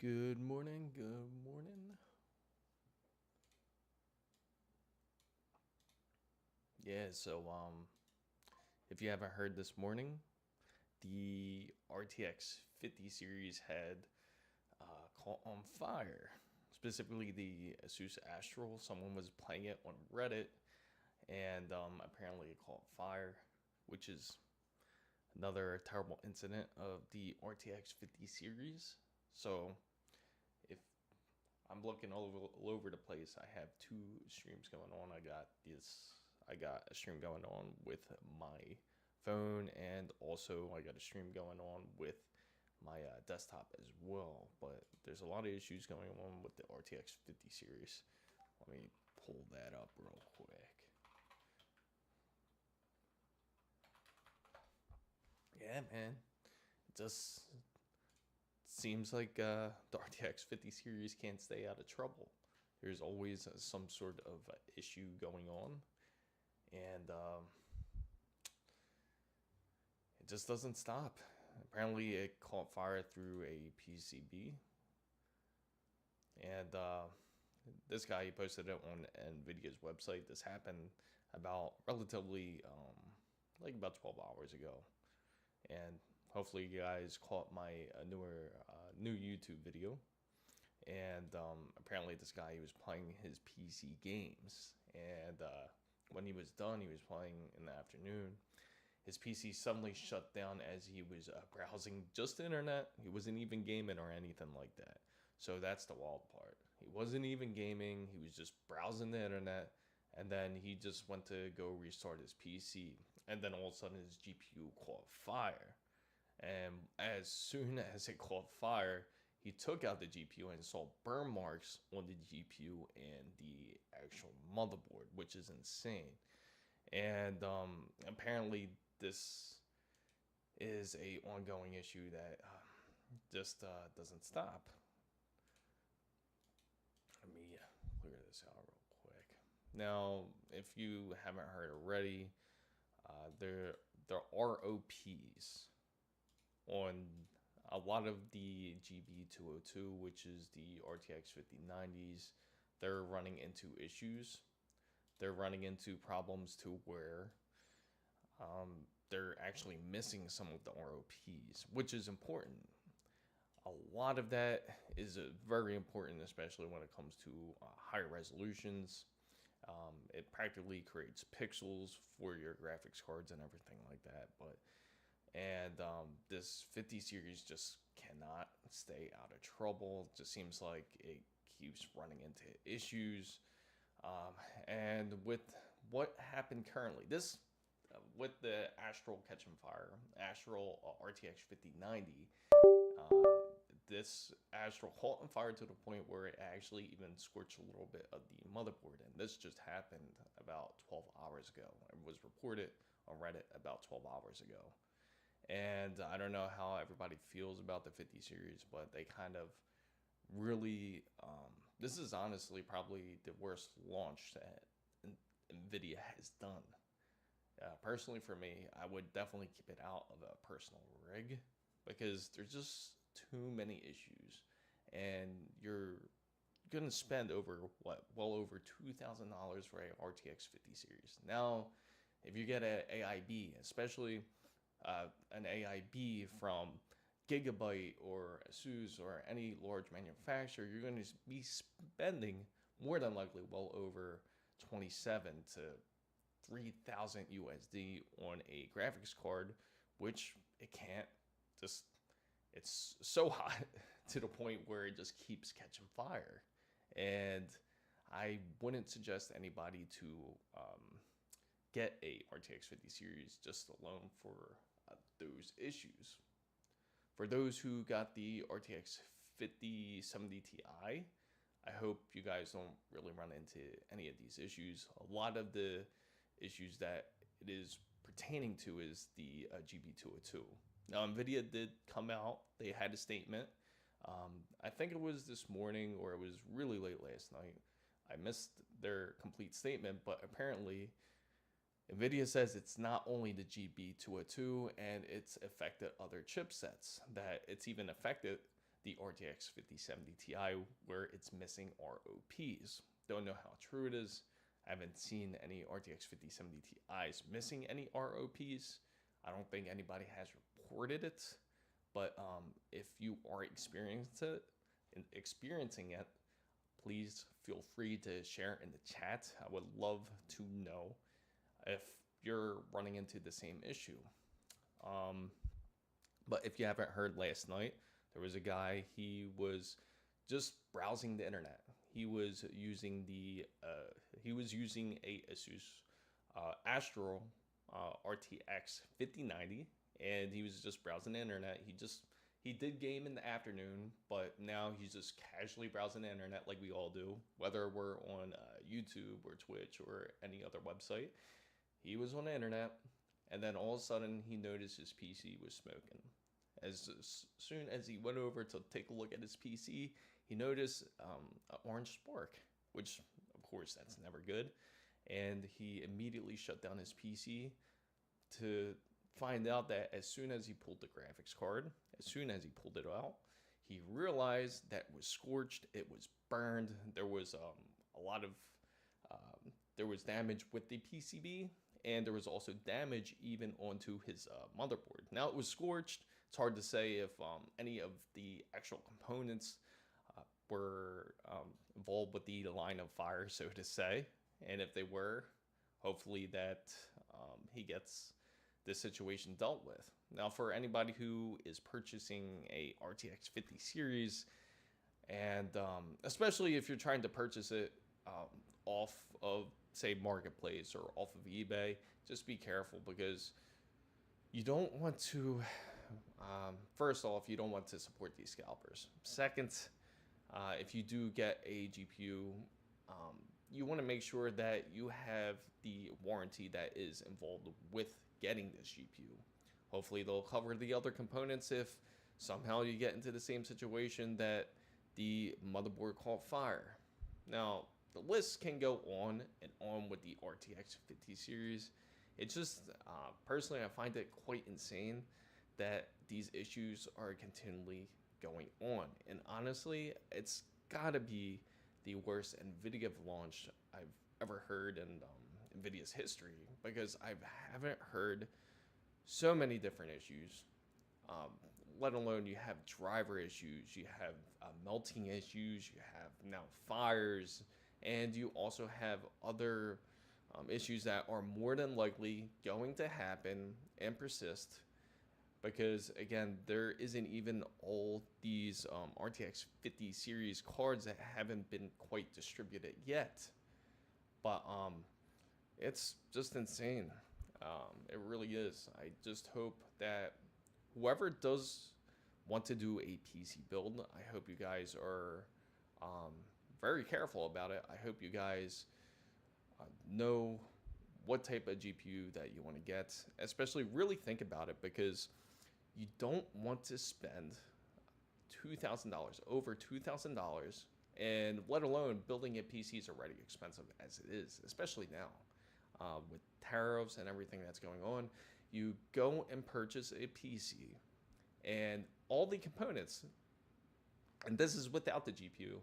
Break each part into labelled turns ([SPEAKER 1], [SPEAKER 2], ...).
[SPEAKER 1] Good morning, good morning. Yeah, so if you haven't heard this morning, the RTX 50 series had caught on fire. Specifically the ASUS Astral. Someone was playing it on Reddit and apparently it caught fire, which is another terrible incident of the RTX 50 series. So if I'm looking all over the place. I have two streams going on. I got a stream going on with my phone, and also I got a stream going on with my desktop as well. But there's a lot of issues going on with the RTX 50 series. Let me pull that up real quick. Yeah, man. It just seems like the RTX 50 series can't stay out of trouble. There's always some sort of issue going on, and it just doesn't stop. Apparently, it caught fire through a PCB, and this guy he posted it on Nvidia's website. This happened about relatively like about 12 hours ago, and hopefully you guys caught my new YouTube video. And apparently this guy, he was playing his PC games, and when he was done, he was playing in the afternoon. His PC suddenly shut down as he was browsing just the internet. He wasn't even gaming or anything like that. So that's the wild part. He wasn't even gaming. He was just browsing the internet, and then he just went to go restart his PC, and then all of a sudden his GPU caught fire. And as soon as it caught fire, he took out the GPU and saw burn marks on the GPU and the actual motherboard, which is insane. And apparently, this is a ongoing issue that just doesn't stop. Let me clear this out real quick. Now, if you haven't heard already, there are OPs on a lot of the GB202, which is the RTX 5090s. They're running into issues. They're running into problems to where they're actually missing some of the ROPs, which is important. A lot of that is very important, especially when it comes to higher resolutions. It practically creates pixels for your graphics cards and everything like that. This 50 series just cannot stay out of trouble. It just seems like it keeps running into issues. And with what happened currently, with the Astral catching fire, Astral RTX 5090, this Astral caught on fire to the point where it actually even scorched a little bit of the motherboard. And this just happened about 12 hours ago. It was reported on Reddit about 12 hours ago. And I don't know how everybody feels about the 50 series, but they kind of really, this is honestly probably the worst launch that Nvidia has done. Personally, for me, I would definitely keep it out of a personal rig because there's just too many issues, and you're gonna spend well over $2,000 for a RTX 50 series. Now, if you get an AIB, especially an AIB from Gigabyte or ASUS or any large manufacturer, you're going to be spending more than likely well over 27 to 3,000 USD on a graphics card, which it can't just, it's so hot to the point where it just keeps catching fire. And I wouldn't suggest anybody to get a RTX 50 series just alone for those issues. For those who got the RTX 5070 Ti, I hope you guys don't really run into any of these issues. A lot of the issues that it is pertaining to is the GB202. Now, Nvidia did come out. They had a statement. I think it was this morning or it was really late last night. I missed their complete statement, but apparently Nvidia says it's not only the GB202 and it's affected other chipsets, that it's even affected the RTX 5070 Ti where it's missing ROPs. Don't know how true it is. I haven't seen any RTX 5070 Ti's missing any ROPs. I don't think anybody has reported it, but if you are experiencing it, please feel free to share in the chat. I would love to know if you're running into the same issue. But if you haven't heard, last night there was a guy, he was just browsing the internet. He was using a ASUS Astro RTX 5090, and he was just browsing the internet. He did game in the afternoon, but now he's just casually browsing the internet like we all do, whether we're on YouTube or Twitch or any other website. He was on the internet, and then all of a sudden he noticed his PC was smoking. As soon as he went over to take a look at his PC, he noticed an orange spark, which of course that's never good. And he immediately shut down his PC to find out that as soon as he pulled the graphics card, as soon as he pulled it out, he realized that it was scorched, it was burned. There was there was damage with the PCB, and there was also damage even onto his motherboard. Now it was scorched. It's hard to say if any of the actual components were involved with the line of fire, so to say. And if they were, hopefully that he gets this situation dealt with. Now, for anybody who is purchasing a RTX 50 series, and especially if you're trying to purchase it off of, say, Marketplace or off of eBay, just be careful, because you don't want to, first off, you don't want to support these scalpers. Second, if you do get a GPU, you want to make sure that you have the warranty that is involved with getting this GPU. Hopefully they'll cover the other components if somehow you get into the same situation that the motherboard caught fire. Now, the list can go on and on with the RTX 50 series. It's just, personally, I find it quite insane that these issues are continually going on. And honestly, it's gotta be the worst NVIDIA launch I've ever heard in NVIDIA's history, because I haven't heard so many different issues, let alone you have driver issues, you have melting issues, you have now fires, and you also have other issues that are more than likely going to happen and persist, because again, there isn't even all these RTX 50 series cards that haven't been quite distributed yet. But it's just insane. It really is. I just hope that whoever does want to do a PC build, I hope you guys are very careful about it. I hope you guys know what type of GPU that you want to get, especially really think about it, because you don't want to spend $2,000, over $2,000, and let alone building a PC is already expensive as it is, especially now with tariffs and everything that's going on. You go and purchase a PC and all the components, and this is without the GPU,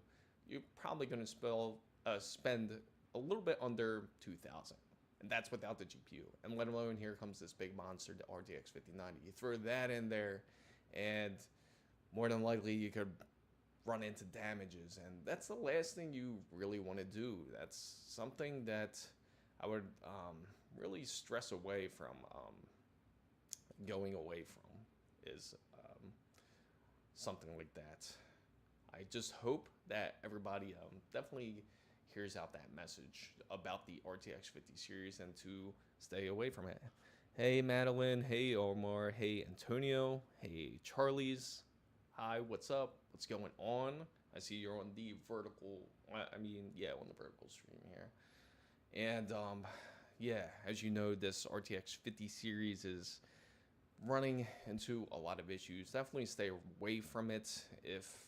[SPEAKER 1] you're probably going to spend a little bit under $2,000. And that's without the GPU. And let alone, here comes this big monster, the RTX 5090. You throw that in there, and more than likely you could run into damages. And that's the last thing you really want to do. That's something that I would really stress away from going away from, is something like that. I just hope that everybody definitely hears out that message about the RTX 50 series and to stay away from it. Hey Madeline, hey Omar, hey Antonio, hey Charlie's, hi, what's up, what's going on? I see you're on the vertical, on the vertical stream here. And yeah, as you know, this RTX 50 series is running into a lot of issues. Definitely stay away from it if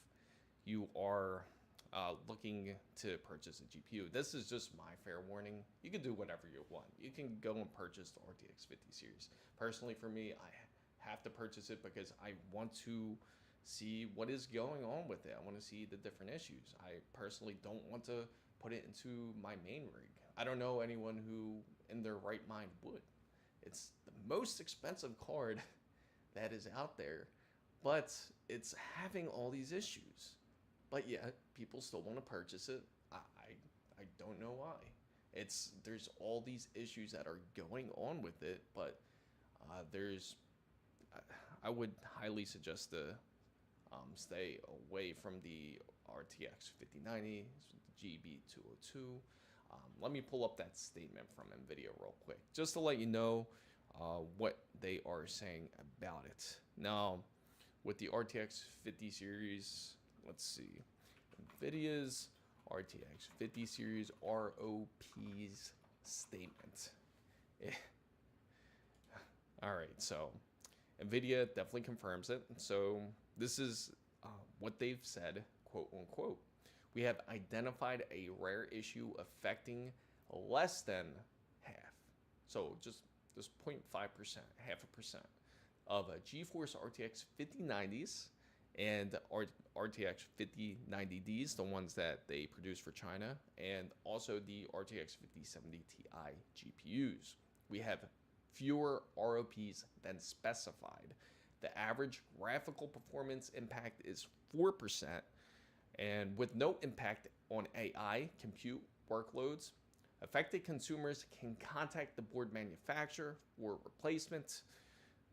[SPEAKER 1] you are looking to purchase a GPU. This is just my fair warning. You can do whatever you want. You can go and purchase the RTX 50 series. Personally, for me, I have to purchase it because I want to see what is going on with it. I want to see the different issues. I personally don't want to put it into my main rig. I don't know anyone who in their right mind would. It's the most expensive card that is out there, but it's having all these issues. But yet people still want to purchase it. I don't know why. There's all these issues that are going on with it, but there's I would highly suggest to stay away from the RTX 5090, GB202. Let me pull up that statement from NVIDIA real quick, just to let you know what they are saying about it. Now, with the RTX 50 series, let's see, NVIDIA's RTX 50 series ROP's statement. All right, so NVIDIA definitely confirms it. So this is what they've said, quote unquote. We have identified a rare issue affecting less than half. So just 0.5%, half a percent of GeForce RTX 5090s and RTX 5090Ds, the ones that they produce for China, and also the RTX 5070 Ti GPUs. We have fewer ROPs than specified. The average graphical performance impact is 4%, and with no impact on AI compute workloads. Affected consumers can contact the board manufacturer for replacement.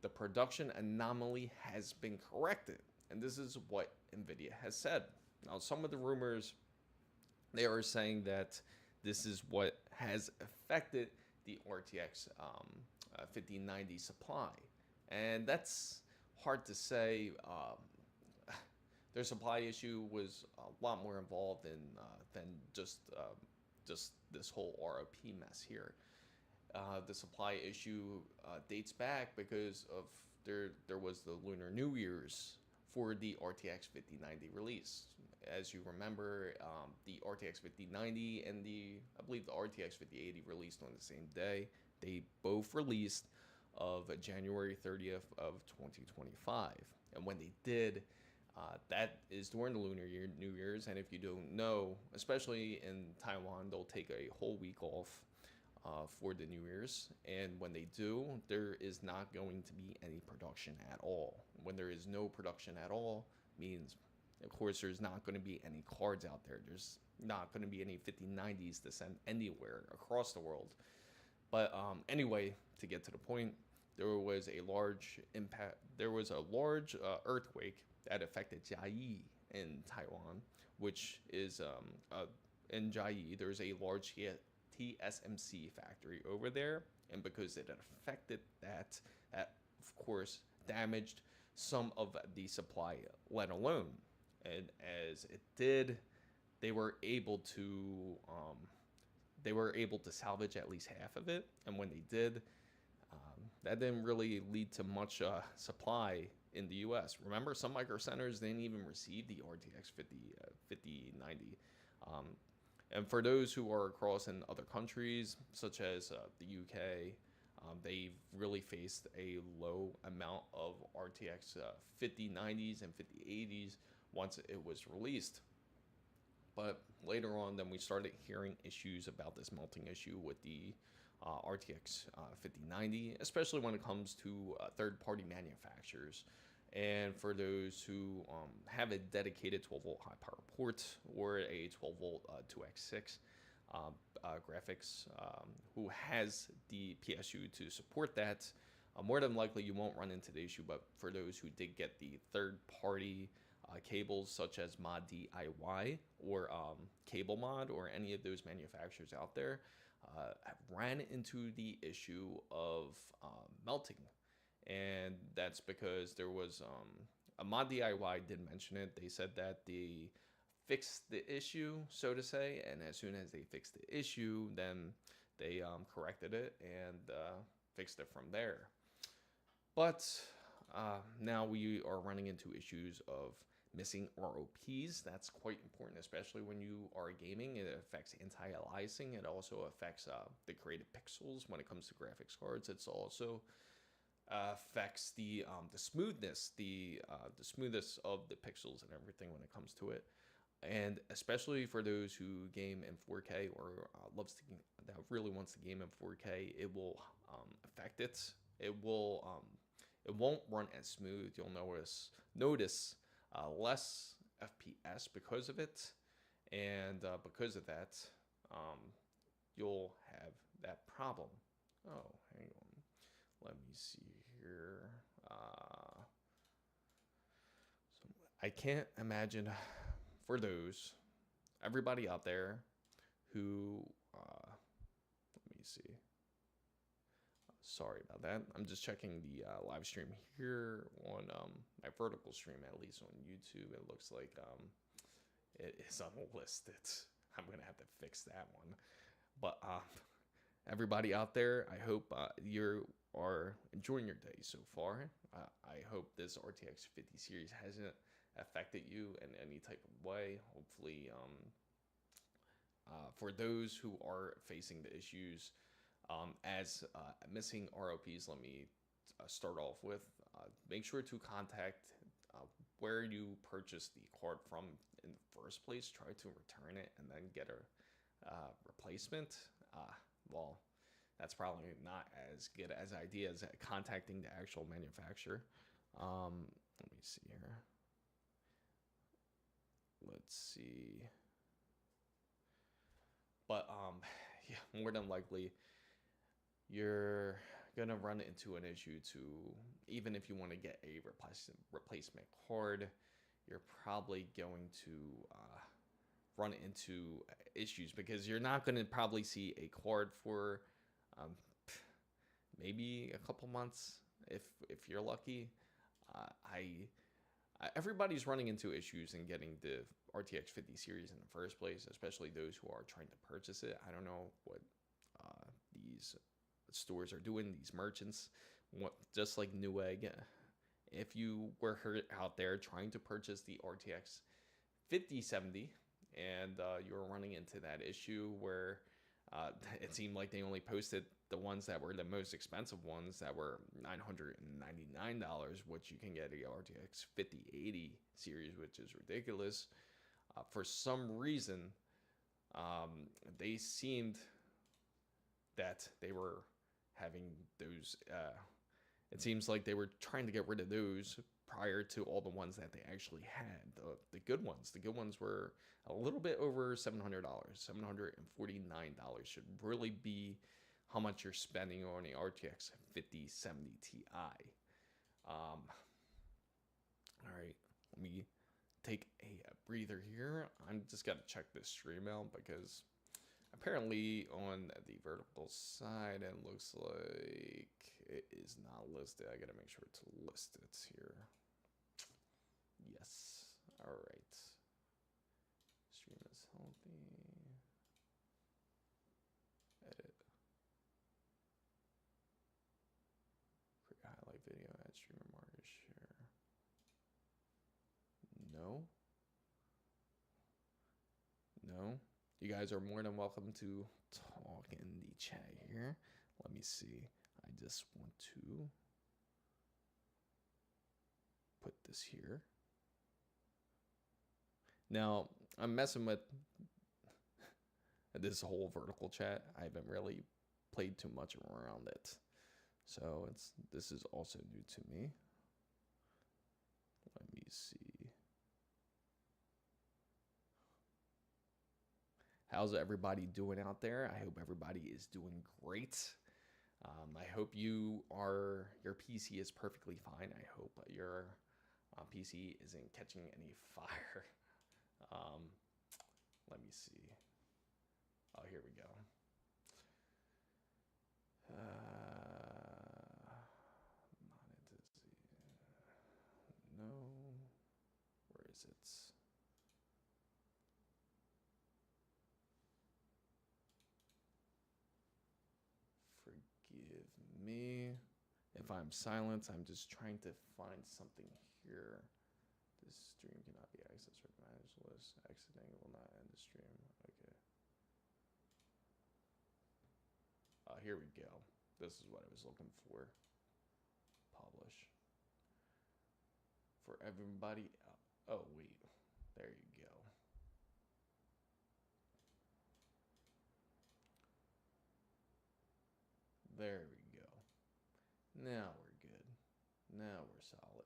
[SPEAKER 1] The production anomaly has been corrected, and this is what NVIDIA has said. Now, some of the rumors, they are saying that this is what has affected the RTX 5090 supply, and that's hard to say. Their supply issue was a lot more involved than just this whole ROP mess here. The supply issue dates back because of there was the Lunar New Year's for the RTX 5090 release. As you remember, the RTX 5090 and I believe the RTX 5080 released on the same day. They both released of January 30th of 2025, and when they did, that is during the Lunar New Year's, and if you don't know, especially in Taiwan, they'll take a whole week off for the New Year's, and when they do, there is not going to be any production at all. When there is no production at all, means, of course, there's not going to be any cards out there. There's not going to be any 5090s to send anywhere across the world. But anyway, to get to the point, there was a large impact. There was a large earthquake that affected Jiayi in Taiwan, which is in Jiayi. There's a large TSMC factory over there, and because it affected that of course damaged some of the supply, let alone. And as it did, they were able to salvage at least half of it, and when they did, that didn't really lead to much supply in the US. Remember, some micro centers didn't even receive the RTX 5090. And for those who are across in other countries, such as the UK, they've really faced a low amount of RTX 5090s and 5080s once it was released. But later on, then we started hearing issues about this melting issue with the RTX 5090, especially when it comes to third-party manufacturers. And for those who have a dedicated 12-volt high-power port or a 12-volt 2x6 graphics, who has the PSU to support that, more than likely you won't run into the issue. But for those who did get the third-party cables such as Mod DIY or Cable Mod or any of those manufacturers out there, ran into the issue of melting. And that's because there was a Mod DIY did mention it. They said that they fixed the issue, so to say, and as soon as they fixed the issue, then they corrected it and fixed it from there. But now we are running into issues of missing ROPs. That's quite important, especially when you are gaming. It affects anti-aliasing. It also affects the created pixels when it comes to graphics cards. It's also affects the smoothness, the smoothness of the pixels and everything when it comes to it. And especially for those who game in 4K or that really wants to game in 4K, it will affect it. It won't run as smooth. You'll notice less FPS because of it, and because of that, um, you'll have that problem. Oh, hang on. Let me see here. So I can't imagine for everybody out there who, let me see. Sorry about that. I'm just checking the live stream here on my vertical stream, at least on YouTube. It looks like it is unlisted. I'm going to have to fix that one. But everybody out there, I hope you are enjoying your day so far. I hope this RTX 50 series hasn't affected you in any type of way. Hopefully, for those who are facing the issues, as missing ROPs, let me start off with, make sure to contact where you purchased the card from in the first place. Try to return it and then get a replacement. Well, that's probably not as good as idea as contacting the actual manufacturer. Let me see here. Let's see. But yeah, more than likely, you're gonna run into an issue to, even if you want to get a replacement card, you're probably going to run into issues because you're not gonna probably see a card for maybe a couple months if you're lucky. Everybody's running into issues in getting the RTX 50 series in the first place, especially those who are trying to purchase it. I don't know what these stores are doing, these merchants. Just like Newegg, if you were hurt out there trying to purchase the RTX 5070 and you were running into that issue where it seemed like they only posted the ones that were the most expensive ones that were $999, which you can get a RTX 5080 series, which is ridiculous. For some reason, they seemed that they were having those. It seems like they were trying to get rid of those prior to all the ones that they actually had. The good ones. The good ones were a little bit over $700. $749 should really be how much you're spending on a RTX 5070 Ti. All right, let me take a breather here. I'm just gonna check this stream out because apparently on the vertical side it looks like it is not listed. I gotta make sure to list it here. Yes. All right. Stream is healthy. Edit. Create highlight video. Add streamer marker. Share. No. No. You guys are more than welcome to talk in the chat here. Let me see. I just want to put this here. This whole vertical chat. I haven't really played too much around it, so this is also new to me. Let me see. How's everybody doing out there? I hope everybody is doing great. I hope your PC is perfectly fine. I hope your PC isn't catching any fire. Let me see. Oh, here we go. No. Where is it? Forgive me if I'm silent. I'm just trying to find something here. This stream cannot be accessed from the managed list. Exiting will not end the stream. Okay. Here we go. This is what I was looking for. publish for everybody. Oh wait, there you go. There we go. Now we're good. Now we're solid.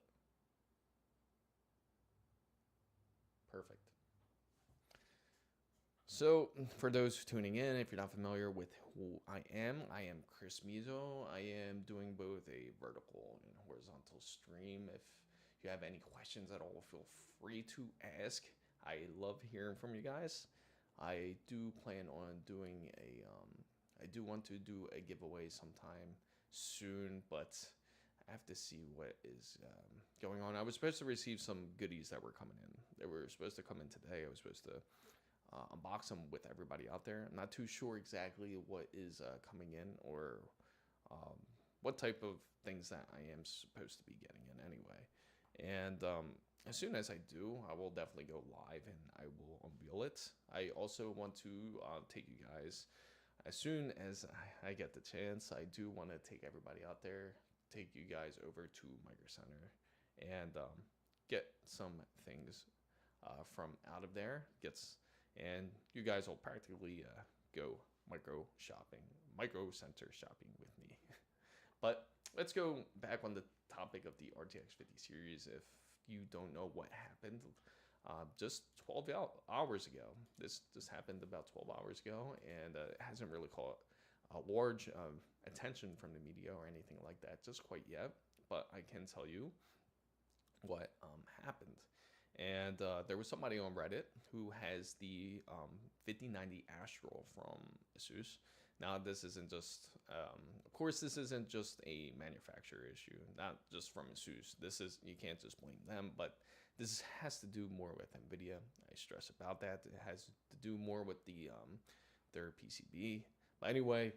[SPEAKER 1] Perfect. So, for those tuning in, if you're not familiar with who I am Chris Mizo. I am doing both a vertical and horizontal stream. If you have any questions at all, feel free to ask. I love hearing from you guys. I do plan on doing a, I do want to do a giveaway sometime soon, but I have to see what is going on. I was supposed to receive some goodies that were coming in. They were supposed to come in today. I was supposed to unbox them with everybody out there. I'm not too sure exactly what is coming in or what type of things that I am supposed to be getting in anyway. And as soon as I do, I will definitely go live and I will unveil it. I also want to take you guys, as soon as I get the chance, I do want to take everybody out there, take you guys over to Micro Center and get some things from out of there. And you guys will practically go micro center shopping with me. But let's go back on the topic of the RTX 50 series. If you don't know what happened, just 12 hours ago. This happened about 12 hours ago, and it hasn't really caught a large attention from the media or anything like that just quite yet. But I can tell you what happened. And there was somebody on Reddit who has the 5090 Astral from ASUS. Now, this isn't just, of course, this isn't just a manufacturer issue, not just from ASUS. You can't just blame them, but this has to do more with NVIDIA. I stress about that. It has to do more with their PCB. But anyway,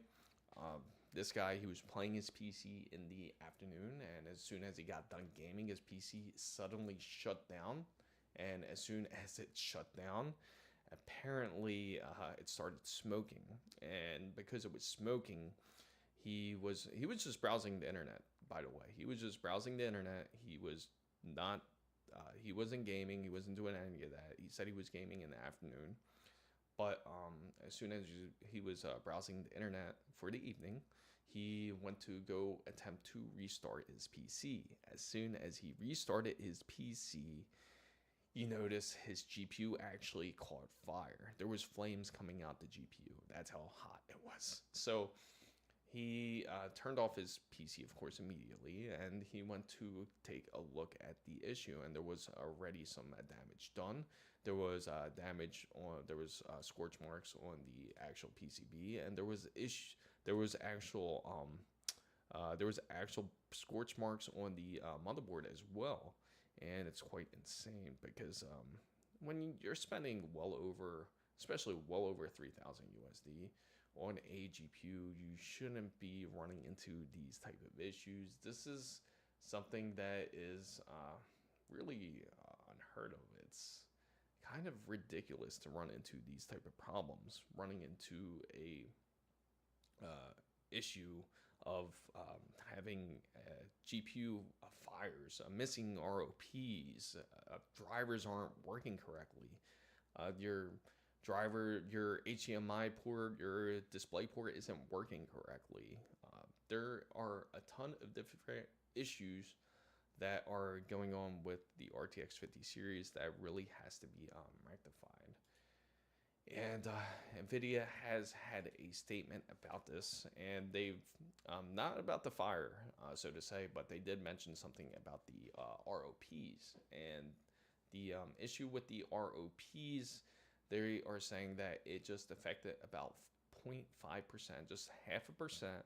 [SPEAKER 1] this guy, he was playing his PC in the afternoon, and as soon as he got done gaming, his PC suddenly shut down. And as soon as it shut down, apparently it started smoking. And because it was smoking, he was just browsing the internet. By the way, he was just browsing the internet. He was not. He wasn't gaming. He wasn't doing any of that. He said he was gaming in the afternoon, but as soon as he was browsing the internet for the evening, he went to go attempt to restart his PC. As soon as he restarted his PC, you notice his GPU actually caught fire. There was flames coming out the GPU. That's how hot it was. So he turned off his PC, of course, immediately, and he went to take a look at the issue. And there was already some damage done. There was scorch marks on the actual PCB, and there was actual scorch marks on the motherboard as well. And it's quite insane because when you're spending especially well over 3,000 USD on a GPU, you shouldn't be running into these type of issues. This is something that is really unheard of. It's kind of ridiculous to run into these type of problems, running into a issue of having GPU fires, missing ROPs, drivers aren't working correctly, your HDMI port, your display port isn't working correctly. There are a ton of different issues that are going on with the RTX 50 series that really has to be rectified. And NVIDIA has had a statement about this, and they've, not about the fire, so to say, but they did mention something about the ROPs. And the issue with the ROPs, they are saying that it just affected about 0.5%, just 0.5%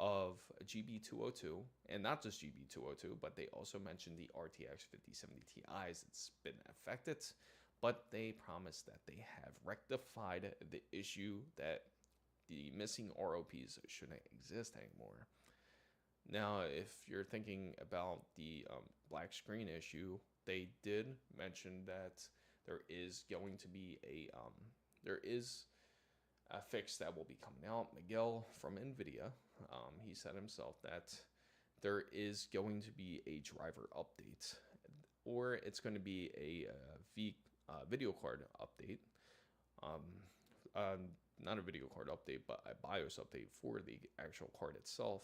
[SPEAKER 1] of GB202, and not just GB202, but they also mentioned the RTX 5070 Ti's. It's been affected. But they promised that they have rectified the issue, that the missing ROPs shouldn't exist anymore. Now, if you're thinking about the black screen issue, they did mention that there is going to be a fix that will be coming out. Miguel from NVIDIA, he said himself that there is going to be a driver update, or it's going to be a video card update. Um, uh, Not a video card update, but a BIOS update for the actual card itself,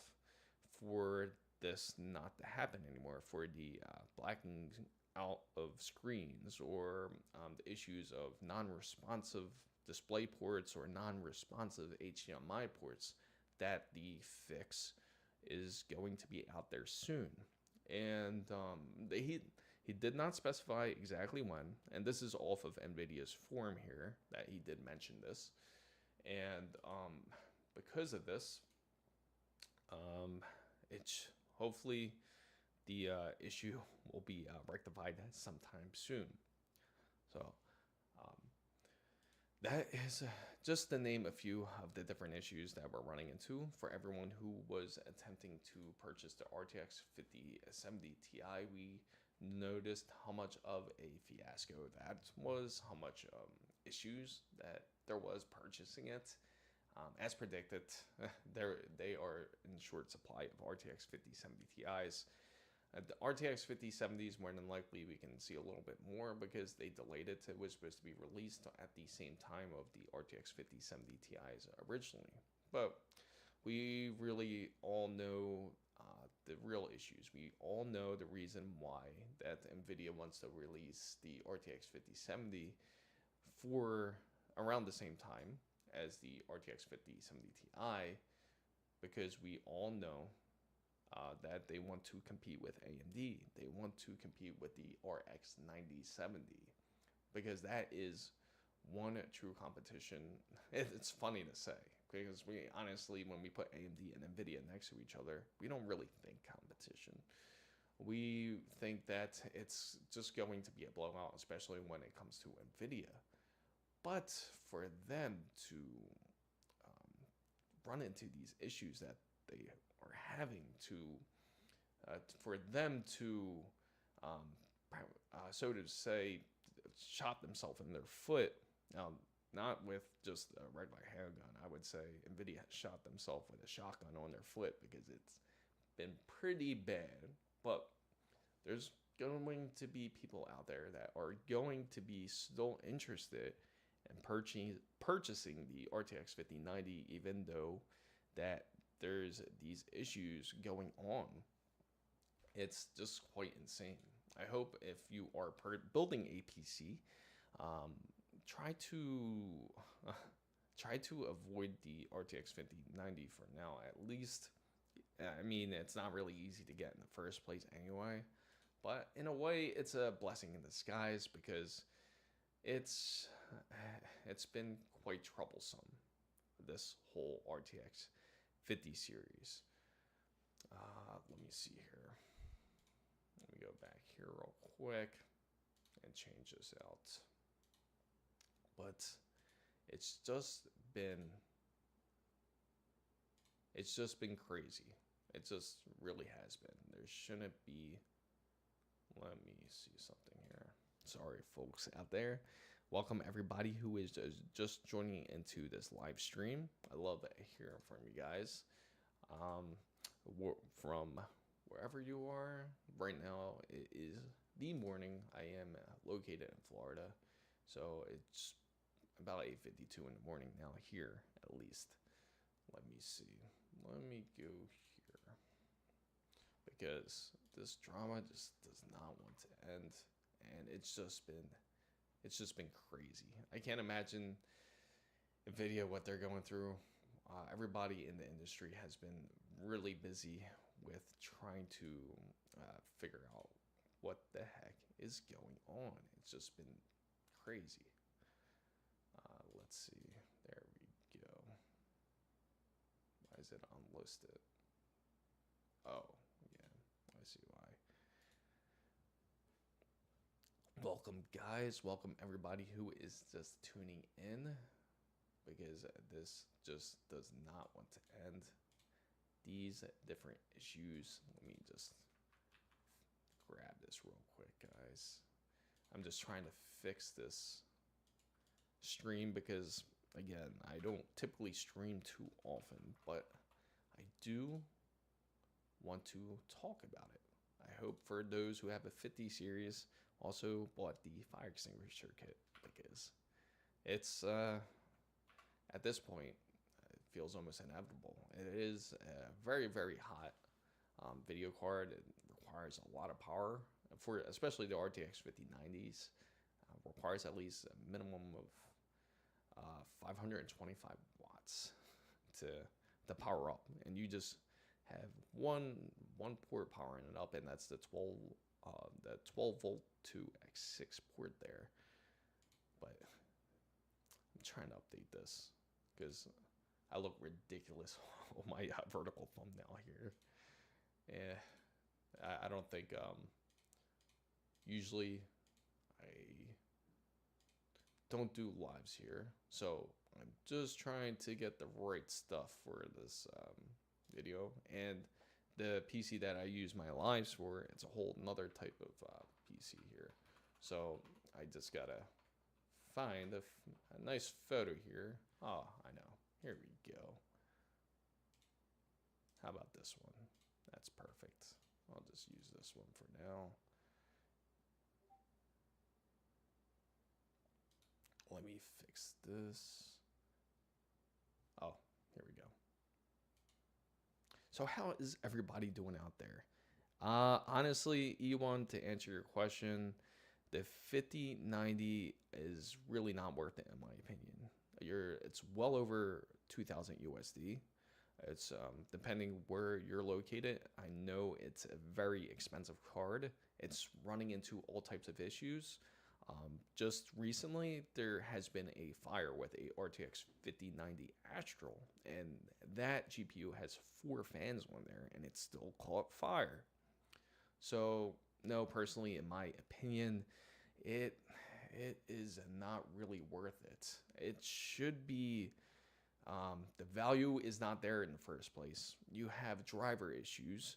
[SPEAKER 1] for this not to happen anymore, for the blacking out of screens, or the issues of non-responsive display ports or non-responsive HDMI ports, that the fix is going to be out there soon. And he did not specify exactly when, and this is off of NVIDIA's forum here that he did mention this. And because of this, it's hopefully the issue will be rectified sometime soon. So that is just to name a few of the different issues that we're running into. For everyone who was attempting to purchase the RTX 5070 Ti, we noticed how much of a fiasco that was, how much issues that there was purchasing it. As predicted, they are in short supply of RTX 5070 Ti's. The RTX 5070s, more than likely, we can see a little bit more because they delayed it. It was supposed to be released at the same time of the RTX 5070 Ti's originally. But we really all know the real issues. We all know the reason why that NVIDIA wants to release the RTX 5070 for around the same time as the RTX 5070 Ti, because we all know that they want to compete with AMD. They want to compete with the RX 9070, because that is one true competition. It's funny to say, because we honestly, when we put AMD and NVIDIA next to each other, we don't really think competition. We think that it's just going to be a blowout, especially when it comes to NVIDIA. But for them to run into these issues that they are having, for them to, so to say, shot themselves in their foot. Now, not with just a regular handgun. I would say NVIDIA has shot themselves with a shotgun on their foot, because it's been pretty bad. But there's going to be people out there that are going to be still interested in purchasing the RTX 5090, even though that there's these issues going on. It's just quite insane. I hope if you are building a PC, try to avoid the RTX 5090 for now, at least. I mean, it's not really easy to get in the first place anyway, but in a way, it's a blessing in disguise, because it's been quite troublesome, this whole RTX 50 series. Let me see here. Let me go back here real quick and change this out. But it's just been crazy. It just really has been. There shouldn't be. Let me see something here. Sorry, folks out there. Welcome everybody who is just joining into this live stream. I love hearing from you guys. From wherever you are right now, it is the morning. I am located in Florida, so it's about 8:52 in the morning now here, at least. Let me see. Let me go here, because this drama just does not want to end, and it's just been crazy. I can't imagine NVIDIA, what they're going through. Everybody in the industry has been really busy with trying to figure out what the heck is going on. It's just been crazy. Let's see. There we go. Why is it unlisted? Oh, yeah. I see why. Welcome, guys. Welcome, everybody who is just tuning in, because this just does not want to end. These different issues. Let me just grab this real quick, guys. I'm just trying to fix this stream, because, again, I don't typically stream too often, but I do want to talk about it. I hope for those who have a 50 series also bought the fire extinguisher kit, because it's at this point it feels almost inevitable. It is a very, very hot video card. It requires a lot of power for especially the RTX 5090s. Requires at least a minimum of 525 watts to power up, and you just have one port powering it up, and that's the 12 volt to X6 port there. But I'm trying to update this because I look ridiculous on my vertical thumbnail here. Yeah, I don't think usually I don't do lives here, so I'm just trying to get the right stuff for this video. And the PC that I use my lives for, it's a whole another type of PC here. So I just gotta find a nice photo here. Oh, I know. Here we go. How about this one? That's perfect. I'll just use this one for now. Let me fix this. Oh, here we go. So how is everybody doing out there? Honestly, E1, to answer your question, the 5090 is really not worth it in my opinion. It's well over 2,000 USD. It's depending where you're located. I know it's a very expensive card. It's running into all types of issues. Just recently, there has been a fire with a RTX 5090 Astral, and that GPU has 4 fans on there, and it still caught fire. So, no, personally, in my opinion, it is not really worth it. It should be, the value is not there in the first place. You have driver issues.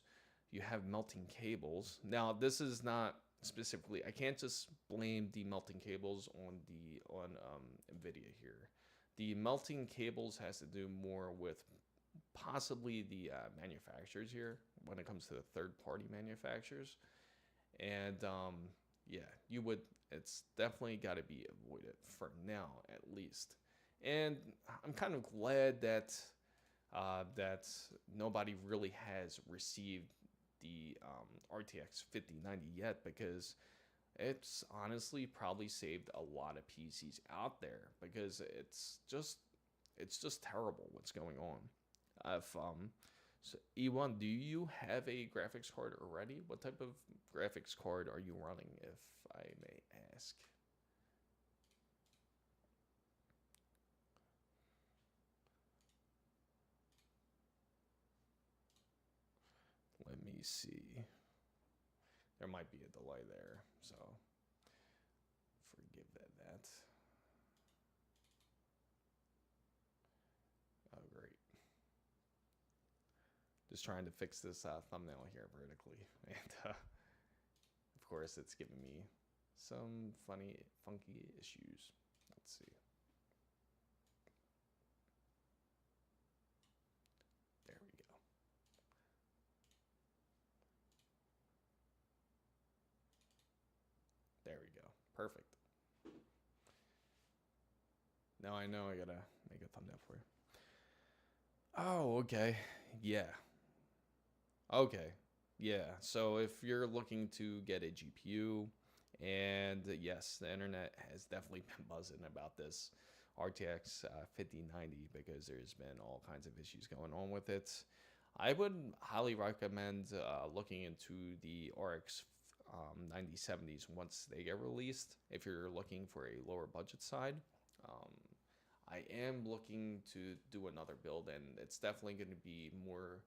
[SPEAKER 1] You have melting cables. Now, this is not specifically, I can't just blame the melting cables on NVIDIA here. The melting cables has to do more with possibly the manufacturers here when it comes to the third-party manufacturers. And yeah, it's definitely got to be avoided for now at least. And I'm kind of glad that that nobody really has received the RTX 5090 yet, because it's honestly probably saved a lot of PCs out there, because it's just terrible what's going on. So E1, do you have a graphics card already? What type of graphics card are you running, if I may ask? Let me see. There might be a delay there, so forgive that. Oh, great. Just trying to fix this thumbnail here vertically, and of course it's giving me some funky issues. Let's see. There we go. There we go. Perfect. Now I know I gotta make a thumbnail for you. Oh, okay. Yeah. Okay. Yeah. So if you're looking to get a GPU, and yes, the internet has definitely been buzzing about this RTX 5090, because there's been all kinds of issues going on with it. I would highly recommend looking into the RX 9070s once they get released, if you're looking for a lower budget side. I am looking to do another build, and it's definitely going to be more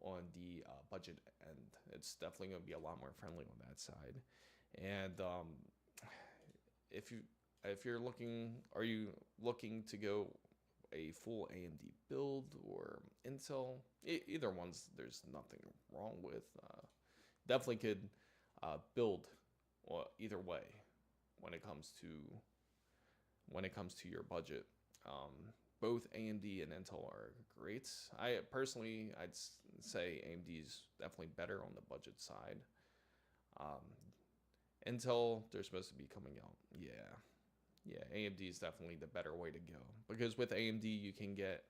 [SPEAKER 1] on the budget end. It's definitely going to be a lot more friendly on that side. And if you're looking, are you looking to go a full AMD build or Intel? Either one's, there's nothing wrong with. Definitely could build either way when it comes to your budget. both AMD and Intel are great. I personally, say AMD is definitely better on the budget side. Um, Intel, they're supposed to be coming out. Yeah, AMD is definitely the better way to go, because with AMD you can get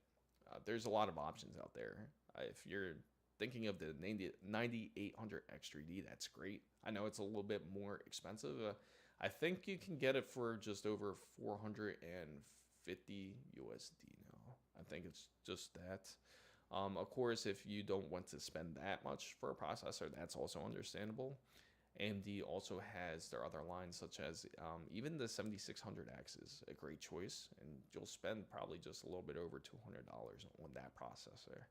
[SPEAKER 1] there's a lot of options out there. If you're thinking of the 9800 X3D, that's great. I know it's a little bit more expensive. I think you can get it for just over 450 USD now. I think it's just that. Of course, if you don't want to spend that much for a processor, that's also understandable. AMD also has their other lines, such as even the 7600X is a great choice, and you'll spend probably just a little bit over $200 on that processor.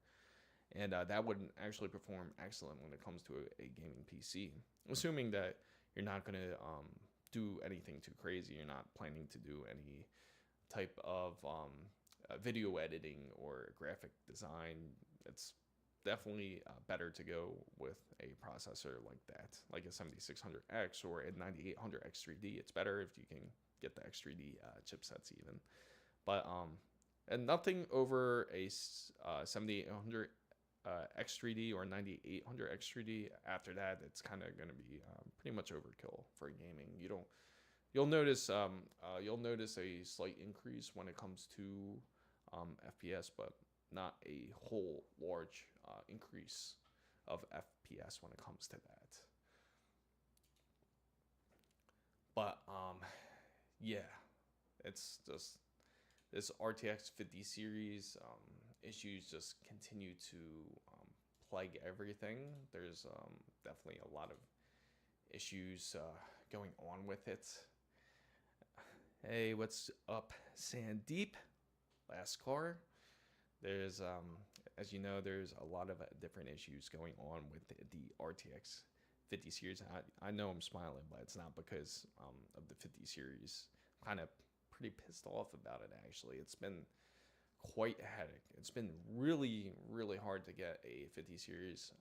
[SPEAKER 1] And that would actually perform excellent when it comes to a gaming PC, assuming that you're not going to do anything too crazy. You're not planning to do any type of video editing or graphic design. It's definitely better to go with a processor like that, like a 7600X or a 9800X3D. It's better if you can get the X3D chipsets even. But and nothing over a 7800 X3D or 9800 X3D. After that, it's kind of going to be pretty much overkill for gaming. You'll notice a slight increase when it comes to FPS, but not a whole large increase of FPS when it comes to that. But yeah, it's just this RTX 50 series issues just continue to plague everything. There's definitely a lot of issues going on with it. Hey, what's up, Sandeep? Last car. There's as you know, there's a lot of different issues going on with the RTX 50 series. I know I'm smiling, but it's not because of the 50 series. I'm kind of pretty pissed off about it, actually. It's been quite a headache. It's been really, really hard to get a 50 series.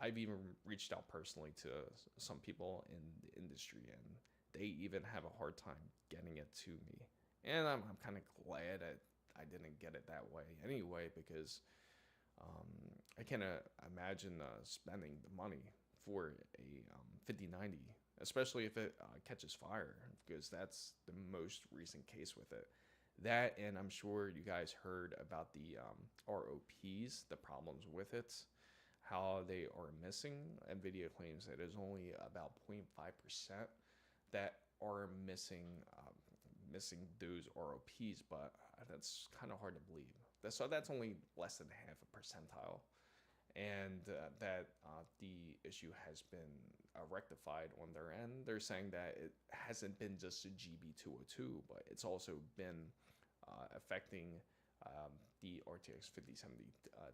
[SPEAKER 1] I've even reached out personally to some people in the industry, and they even have a hard time getting it to me. And I'm kind of glad I didn't get it that way anyway, because I can't imagine spending the money for a 5090, especially if it catches fire, because that's the most recent case with it. That, and I'm sure you guys heard about the ROPs, the problems with it, how they are missing. NVIDIA claims that there's only about 0.5% that are missing those ROPs, but that's kind of hard to believe. So that's only less than half a percentile, and that the issue has been rectified on their end. They're saying that it hasn't been just a GB202, but it's also been affecting the RTX 5070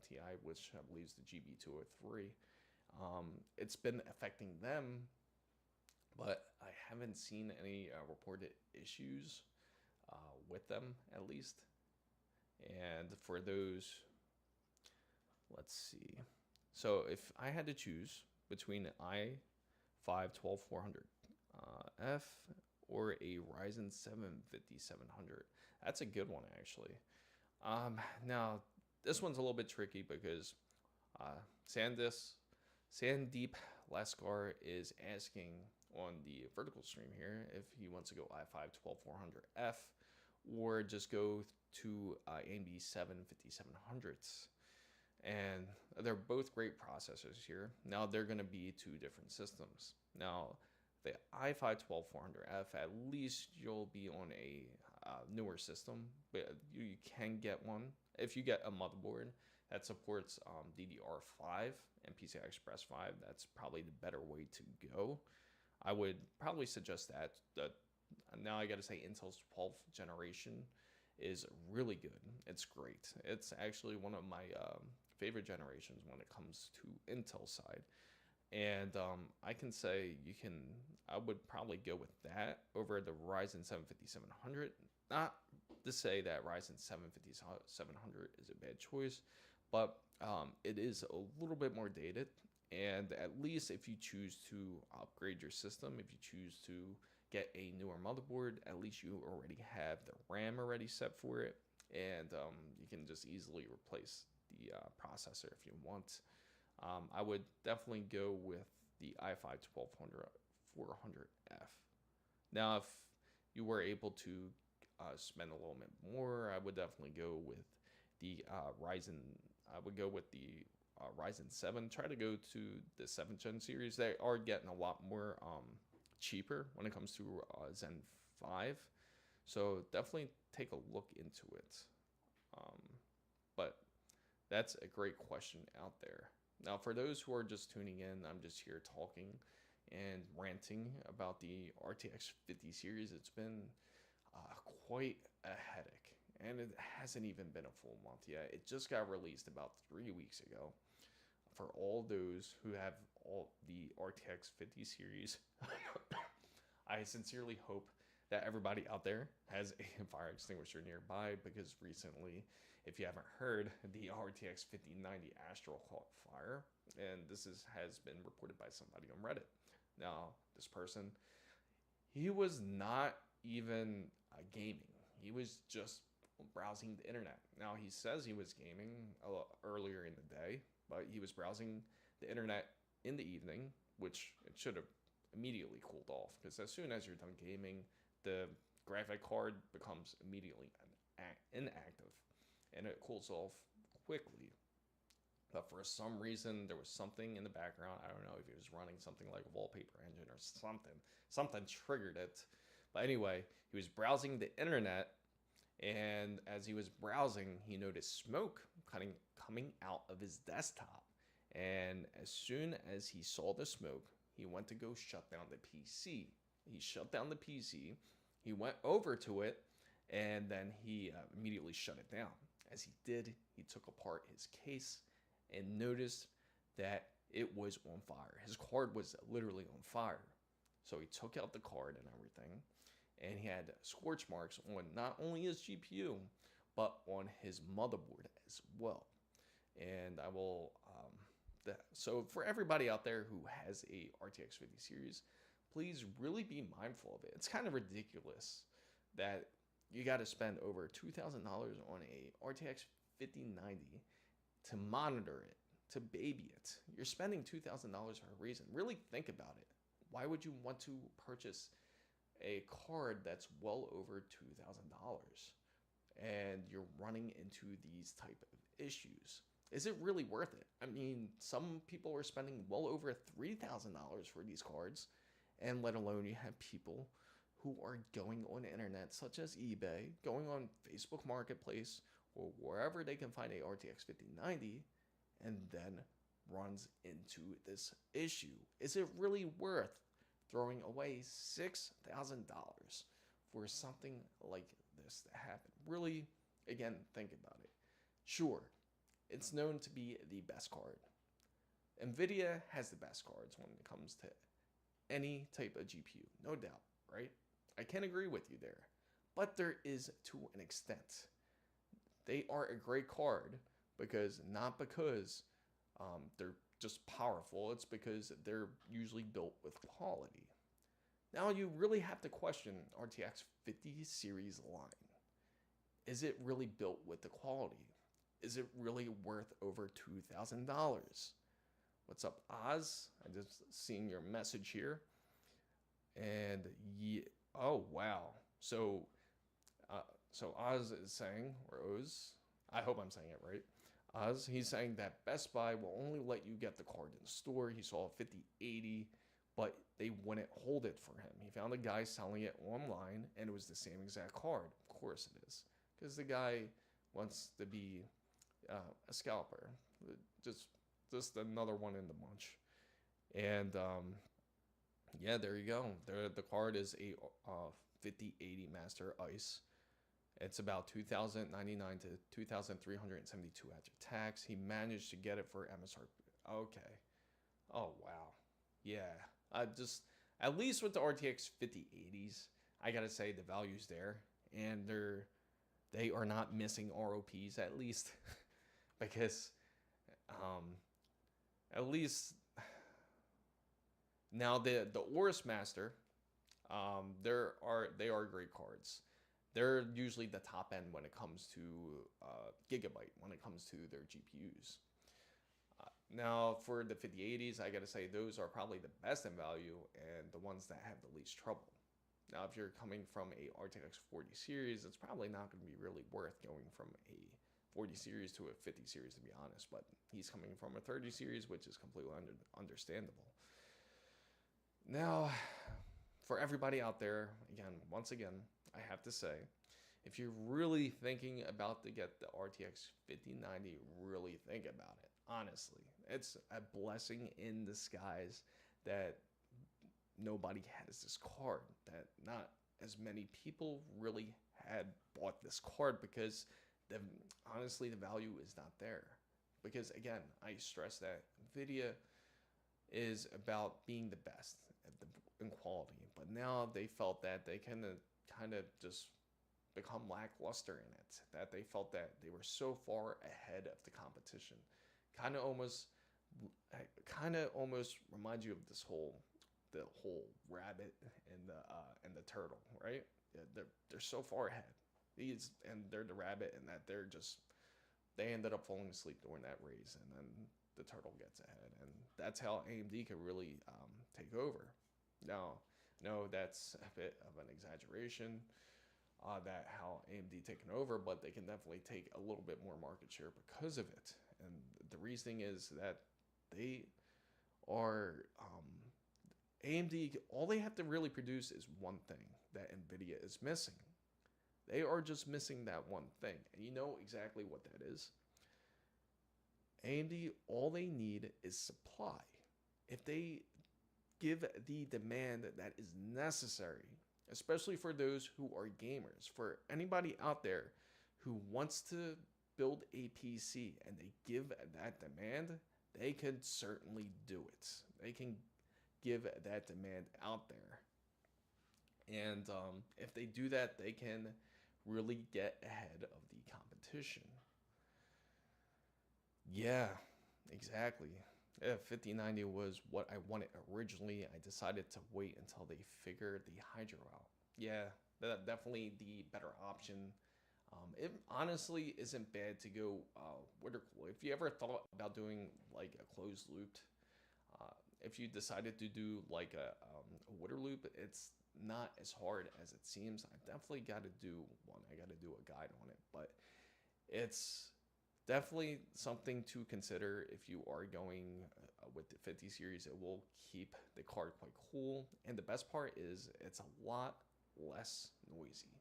[SPEAKER 1] Ti, which I believe is the GB203. It's been affecting them, but I haven't seen any reported issues with them, at least. And for those, let's see. So if I had to choose between an i5-12400F or a Ryzen 7 5700, that's a good one, actually. Now, this one's a little bit tricky because Sandeep Laskar is asking on the vertical stream here if he wants to go i5-12400F or just go to AMD 7 5700s. And they're both great processors here. Now, they're going to be two different systems. Now, the i5-12400F, at least you'll be on a newer system, but you can get one if you get a motherboard that supports DDR5 and PCI Express 5. That's probably the better way to go. I would probably suggest that. Now I got to say, Intel's 12th generation is really good. It's great. It's actually one of my favorite generations when it comes to Intel side. And I can say I would probably go with that over the Ryzen 7 5700. Not to say that Ryzen 7 5700 is a bad choice, but it is a little bit more dated. And at least if you choose to upgrade your system, if you choose to get a newer motherboard, at least you already have the RAM already set for it, and you can just easily replace the processor if you want. I would definitely go with the i5 1200 400F. Now, if you were able to spend a little bit more, I would definitely go with the Ryzen. I would go with the Ryzen 7. Try to go to the 7th gen series. They are getting a lot more cheaper when it comes to Zen 5. So definitely take a look into it. But that's a great question out there. Now, for those who are just tuning in, I'm just here talking and ranting about the RTX 50 series. It's been quite a headache, and it hasn't even been a full month yet. It just got released about 3 weeks ago. For all those who have all the RTX 50 series, I sincerely hope that everybody out there has a fire extinguisher nearby, because recently, if you haven't heard, the RTX 5090 Astral caught fire, and this has been reported by somebody on Reddit. Now, this person, he was not even gaming. He was just browsing the internet. Now, he says he was gaming earlier in the day, but he was browsing the internet in the evening, which it should have immediately cooled off, because as soon as you're done gaming, the graphic card becomes immediately inactive, and it cools off quickly. But for some reason, there was something in the background. I don't know if he was running something like a wallpaper engine or something. Something triggered it. But anyway, he was browsing the internet, and as he was browsing, he noticed smoke coming out of his desktop. And as soon as he saw the smoke, he went to go shut down the PC. He shut down the PC. He went over to it, and then he immediately shut it down. As he did, he took apart his case and noticed that it was on fire. His card was literally on fire. So he took out the card and everything, and he had scorch marks on not only his GPU, but on his motherboard as well. And I will, so for everybody out there who has a RTX 50 series, please really be mindful of it. It's kind of ridiculous that you got to spend over $2,000 on a RTX 5090 to monitor it, to baby it. You're spending $2,000 for a reason. Really think about it. Why would you want to purchase a card that's well over $2,000 and you're running into these type of issues? Is it really worth it? I mean, some people are spending well over $3,000 for these cards, and let alone you have people who are going on the internet, such as eBay, going on Facebook Marketplace, or wherever they can find a RTX 5090, and then runs into this issue. Is it really worth throwing away $6,000 for something like this to happen? Really, again, think about it. Sure, it's known to be the best card. NVIDIA has the best cards when it comes to any type of GPU, no doubt, right? I can agree with you there, but there is to an extent. They are a great card not because they're just powerful. It's because they're usually built with quality. Now you really have to question RTX 50 series line. Is it really built with the quality? Is it really worth over $2,000? What's up, Oz? I just seen your message here. And oh wow. So Oz is saying, or Oz, I hope I'm saying it right. Oz, he's saying that Best Buy will only let you get the card in store. He saw a 5080, but they wouldn't hold it for him. He found a guy selling it online, and it was the same exact card. Of course it is, because the guy wants to be a scalper, just another one in the bunch. And yeah, there you go. The card is a 5080 Master Ice. It's about $2,099 to $2,372 after tax. He managed to get it for MSRP. Okay. Oh wow. Yeah. At least with the RTX 5080s, I gotta say the value's there, and they are not missing ROPs, at least, because at least now the AORUS Master They are great cards. They're usually the top end when it comes to Gigabyte, when it comes to their GPUs. Now, for the 5080s, I gotta say those are probably the best in value and the ones that have the least trouble. Now, if you're coming from a RTX 40 series, it's probably not going to be really worth going from a 40 series to a 50 series, to be honest. But he's coming from a 30 series, which is completely understandable. Now, for everybody out there, once again, I have to say, if you're really thinking about to get the RTX 5090, really think about it. Honestly, it's a blessing in disguise that nobody has this card, that not as many people really had bought this card, because honestly the value is not there. Because again, I stress that Nvidia is about being the best in quality, but now they felt that they kind of just become lackluster in it, that they felt that they were so far ahead of the competition. Kind of almost reminds you of the whole rabbit and the turtle, right? Yeah, they're so far ahead. They're the rabbit, and that they ended up falling asleep during that race, and then the turtle gets ahead, and that's how AMD could really take over. Now, no, that's a bit of an exaggeration, that how AMD taken over, but they can definitely take a little bit more market share because of it. And the reasoning is that they are AMD, all they have to really produce is one thing that Nvidia is missing. They are just missing that one thing. And you know exactly what that is. AMD, all they need is supply. If they give the demand that is necessary, especially for those who are gamers, for anybody out there who wants to build a PC and they give that demand, they can certainly do it. They can give that demand out there. And if they do that, they can really get ahead of the competition. Yeah, exactly. Yeah, 5090 was what I wanted originally. I decided to wait until they figured the Hydro out. Yeah, that's definitely the better option. It honestly isn't bad to go water cool. If you ever thought about doing like a closed looped, if you decided to do like a water loop, it's not as hard as it seems. I definitely got to do one. I got to do a guide on it, but it's definitely something to consider if you are going with the 50 series. It will keep the card quite cool, and the best part is it's a lot less noisy.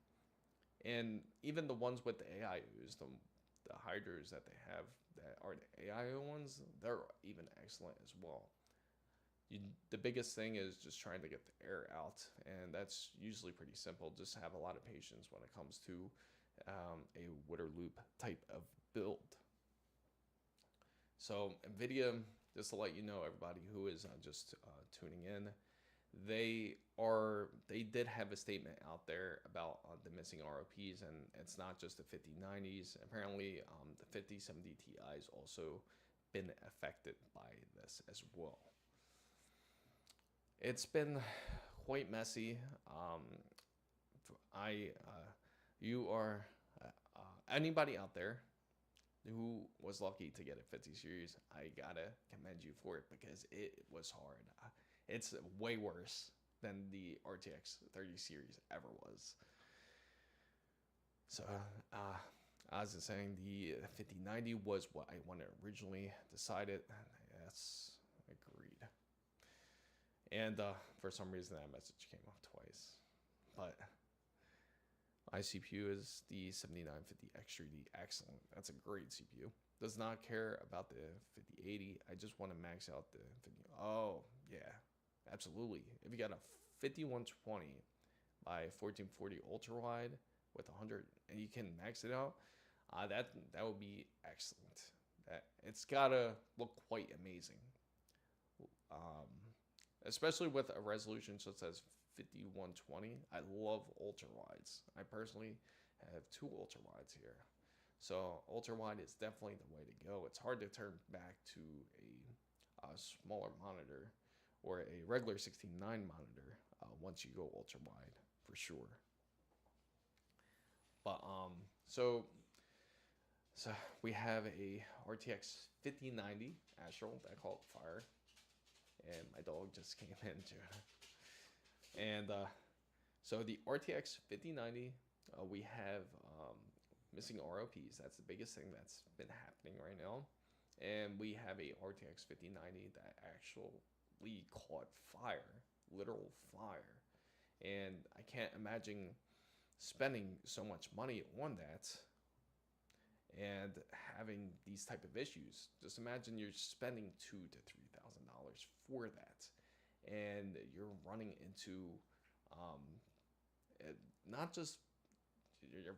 [SPEAKER 1] And even the ones with the AIOs, the hydros that they have that are the AIO ones, they're even excellent as well. The biggest thing is just trying to get the air out, and that's usually pretty simple. Just have a lot of patience when it comes to a water loop type of build. So NVIDIA, just to let you know, everybody who is just tuning in, they did have a statement out there about the missing ROPs, and it's not just the 5090s. Apparently, the 5070 Ti's also been affected by this as well. It's been quite messy. Anybody out there who was lucky to get a 50 series, I gotta commend you for it, because it was hard. It's way worse than the RTX 30 series ever was. So, as I was saying, the 5090 was what I wanted originally. Decided, yes, agreed. And for some reason, that message came up twice. But my CPU is the 7950 X3D. Excellent. That's a great CPU. Does not care about the 5080. I just want to max out the 50. Oh, yeah. Absolutely. If you got a 5120 by 1440 ultrawide with 100, and you can max it out, that would be excellent. It's gotta look quite amazing. Especially with a resolution such as 5120. I love ultrawides. I personally have 2 ultrawides here. So ultrawide is definitely the way to go. It's hard to turn back to a smaller monitor or a regular 16:9 monitor once you go ultra wide for sure. But so we have a RTX 5090 Astral that caught fire, and my dog just came into it. And so the RTX 5090, we have missing ROPs. That's the biggest thing that's been happening right now. And we have a RTX 5090 that actually caught fire, literal fire. And I can't imagine spending so much money on that and having these type of issues. Just imagine you're spending $2,000 to $3,000 for that, and you're running into not just your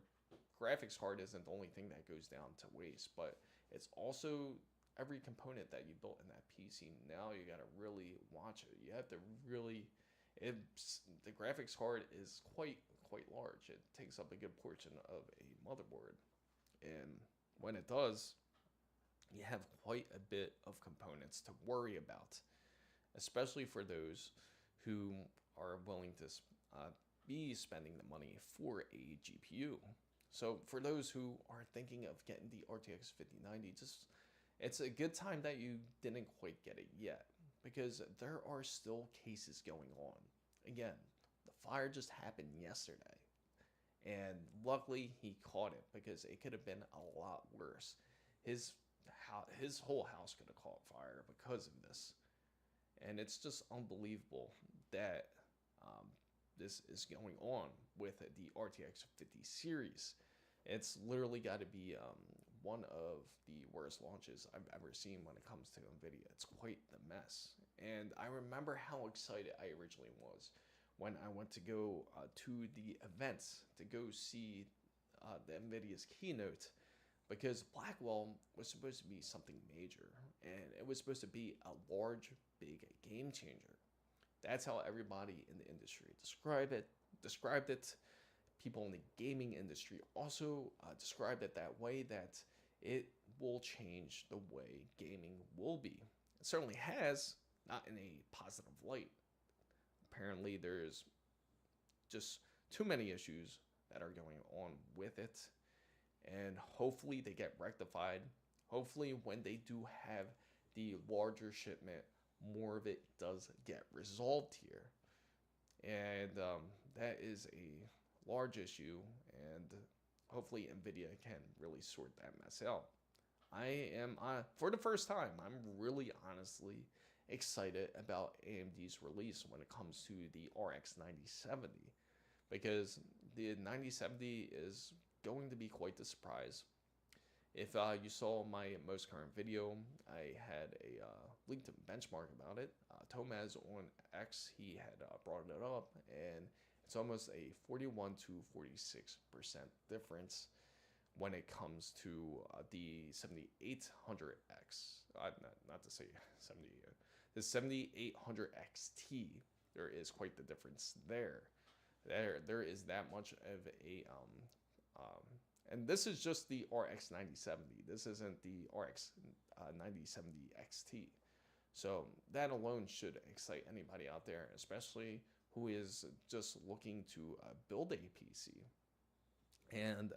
[SPEAKER 1] graphics card isn't the only thing that goes down to waste, but it's also every component that you built in that PC. Now you got to really watch it. You have to really, the graphics card is quite large. It takes up a good portion of a motherboard, and when it does, you have quite a bit of components to worry about, especially for those who are willing to be spending the money for a GPU. So for those who are thinking of getting the RTX 5090, it's a good time that you didn't quite get it yet, because there are still cases going on. Again, the fire just happened yesterday, and luckily he caught it, because it could have been a lot worse. His whole house could have caught fire because of this, and it's just unbelievable that this is going on with the RTX 50 series. It's literally got to be one of the worst launches I've ever seen when it comes to NVIDIA. It's quite the mess. And I remember how excited I originally was when I went to go to the events to go see the NVIDIA's keynote, because Blackwell was supposed to be something major, and it was supposed to be a large, big game changer. That's how everybody in the industry described it. People in the gaming industry also described it that way, that it will change the way gaming will be. It certainly has, not in a positive light. Apparently, there's just too many issues that are going on with it, and hopefully they get rectified. Hopefully, when they do have the larger shipment, more of it does get resolved here. And that is a large issue, and hopefully NVIDIA can really sort that mess out. I am, for the first time, I'm really honestly excited about AMD's release when it comes to the RX 9070, because the 9070 is going to be quite the surprise. If you saw my most current video, I had a linked benchmark about it. Tomaz on X, he had brought it up, and it's almost a 41 to 46% difference when it comes to the 7800X. Not to say 70, the 7800 XT. There is quite the difference there. There is that much of a and this is just the RX 9070. This isn't the RX 9070 XT. So that alone should excite anybody out there, especially who is just looking to build a PC. And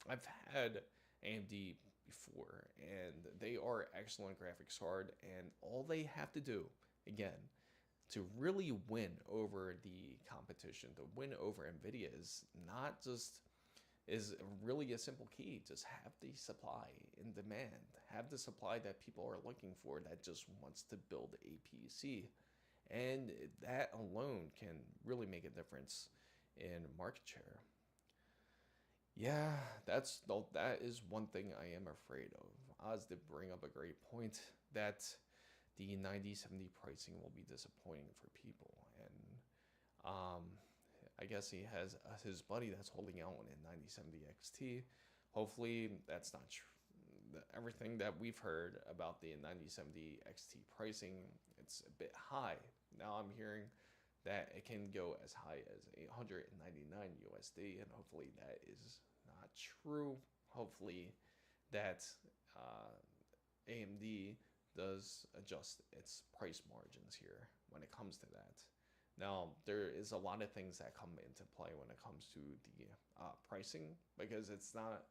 [SPEAKER 1] I've had AMD before, and they are excellent graphics card, and all they have to do, again, to really win over the competition, to win over NVIDIA, is really a simple key. Just have the supply in demand. Have the supply that people are looking for, that just wants to build a PC. And that alone can really make a difference in market share. Yeah, that is one thing I am afraid of. Oz did bring up a great point, that the 9070 pricing will be disappointing for people. And I guess he has his buddy that's holding out on a 9070 XT. Hopefully that's not true. Everything that we've heard about the 9070 XT pricing, it's a bit high. Now I'm hearing that it can go as high as $199 USD, and hopefully that is not true. Hopefully that AMD does adjust its price margins here when it comes to that. Now, there is a lot of things that come into play when it comes to the pricing, because it's not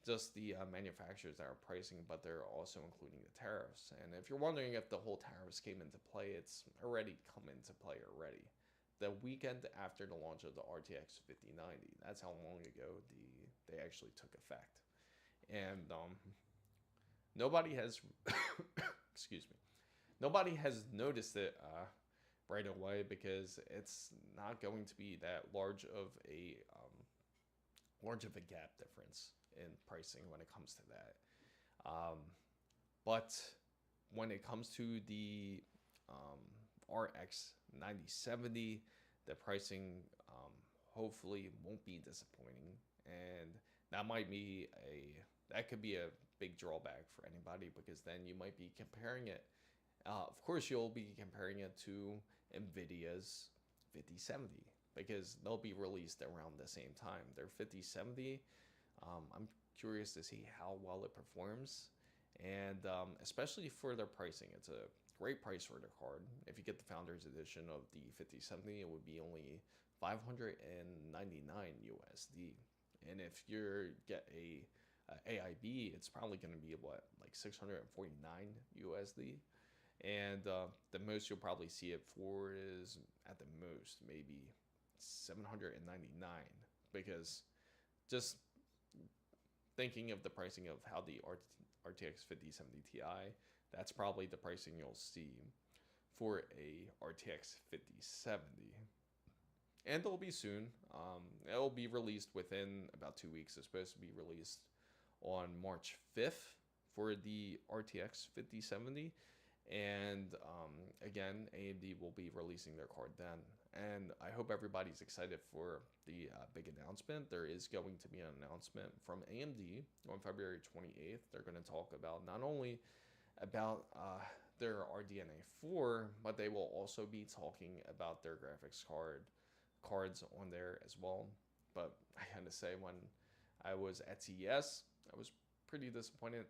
[SPEAKER 1] just the manufacturers that are pricing, but they're also including the tariffs. And if you're wondering if the whole tariffs came into play, it's already come into play already. The weekend after the launch of the RTX 5090, that's how long ago they actually took effect. And nobody has, excuse me, nobody has noticed it right away, because it's not going to be that large of a gap difference in pricing when it comes to that. But when it comes to the RX 9070, the pricing hopefully won't be disappointing, and that could be a big drawback for anybody, because then you might be comparing it. Of course, you'll be comparing it to NVIDIA's 5070, because they'll be released around the same time. Their 5070, I'm curious to see how well it performs, and especially for their pricing. It's a great price for the card. If you get the Founders Edition of the 5070, it would be only $599 USD. And if you get a AIB, it's probably going to be like $649 USD. And the most you'll probably see it for is, at the most, maybe $799, because just thinking of the pricing of how the RTX 5070 Ti, that's probably the pricing you'll see for a RTX 5070. And it'll be soon. It'll be released within about 2 weeks. It's supposed to be released on March 5th for the RTX 5070. And again, AMD will be releasing their card then. And I hope everybody's excited for the big announcement. There is going to be an announcement from AMD on February 28th. They're going to talk about not only about their RDNA 4, but they will also be talking about their graphics cards on there as well. But I had to say, when I was at CES, I was pretty disappointed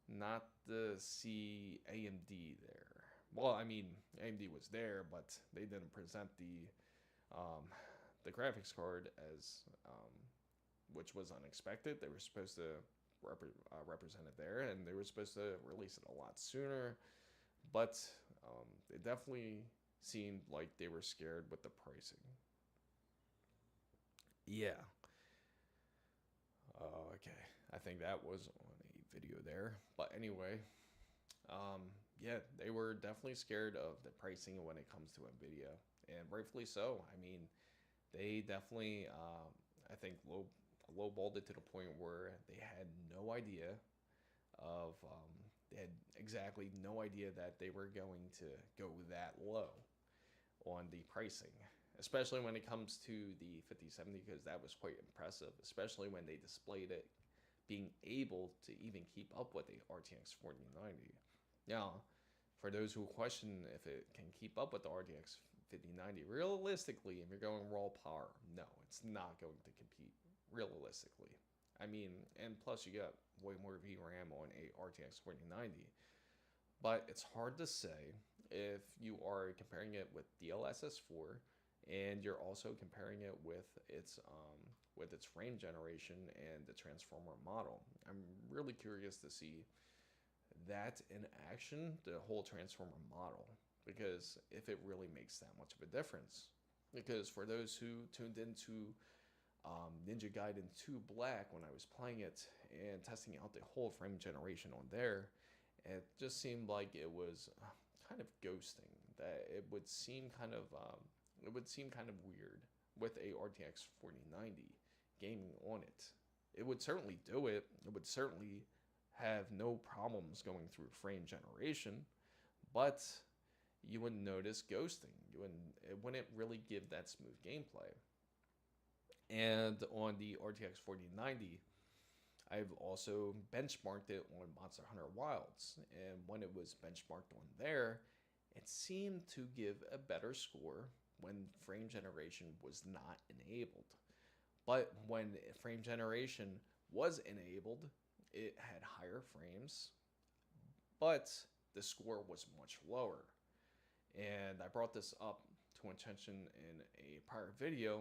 [SPEAKER 1] not to see AMD there. Well, I mean, AMD was there, but they didn't present the graphics card, as which was unexpected. They were supposed to represent it there, and they were supposed to release it a lot sooner, but it definitely seemed like they were scared with the pricing. Yeah. Okay, I think that was on a video there. But anyway, yeah, they were definitely scared of the pricing when it comes to NVIDIA, and rightfully so. I mean, they definitely, I think, lowballed it to the point where they had no idea of, they had exactly no idea that they were going to go that low on the pricing, especially when it comes to the 5070, because that was quite impressive, especially when they displayed it being able to even keep up with the RTX 4090. Now, for those who question if it can keep up with the RTX 5090, realistically, if you're going raw power, no, it's not going to compete realistically. I mean, and plus you got way more VRAM on a RTX 4090. But it's hard to say if you are comparing it with DLSS 4, and you're also comparing it with its frame generation and the transformer model. I'm really curious to see that in action, the whole transformer model, because if it really makes that much of a difference. Because for those who tuned into Ninja Gaiden 2 Black when I was playing it and testing out the whole frame generation on there, it just seemed like it was kind of ghosting. That it would seem kind of weird with a RTX 4090 gaming on it. It would certainly do it. It would certainly have no problems going through frame generation, but you wouldn't notice ghosting. It wouldn't really give that smooth gameplay. And on the RTX 4090, I've also benchmarked it on Monster Hunter Wilds, and when it was benchmarked on there, it seemed to give a better score when frame generation was not enabled. But when frame generation was enabled, it had higher frames, but the score was much lower. And I brought this up to attention in a prior video.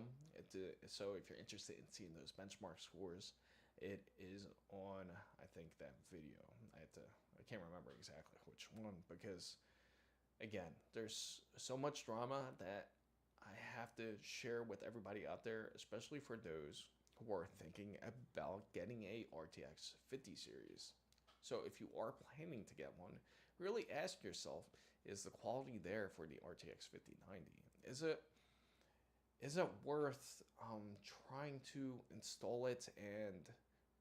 [SPEAKER 1] So if you're interested in seeing those benchmark scores, it is on, I think, that video. I can't remember exactly which one, because again, there's so much drama that I have to share with everybody out there, especially for those who are thinking about getting a RTX 50 series. So if you are planning to get one, really ask yourself, is the quality there for the RTX 5090? Is it worth trying to install it? And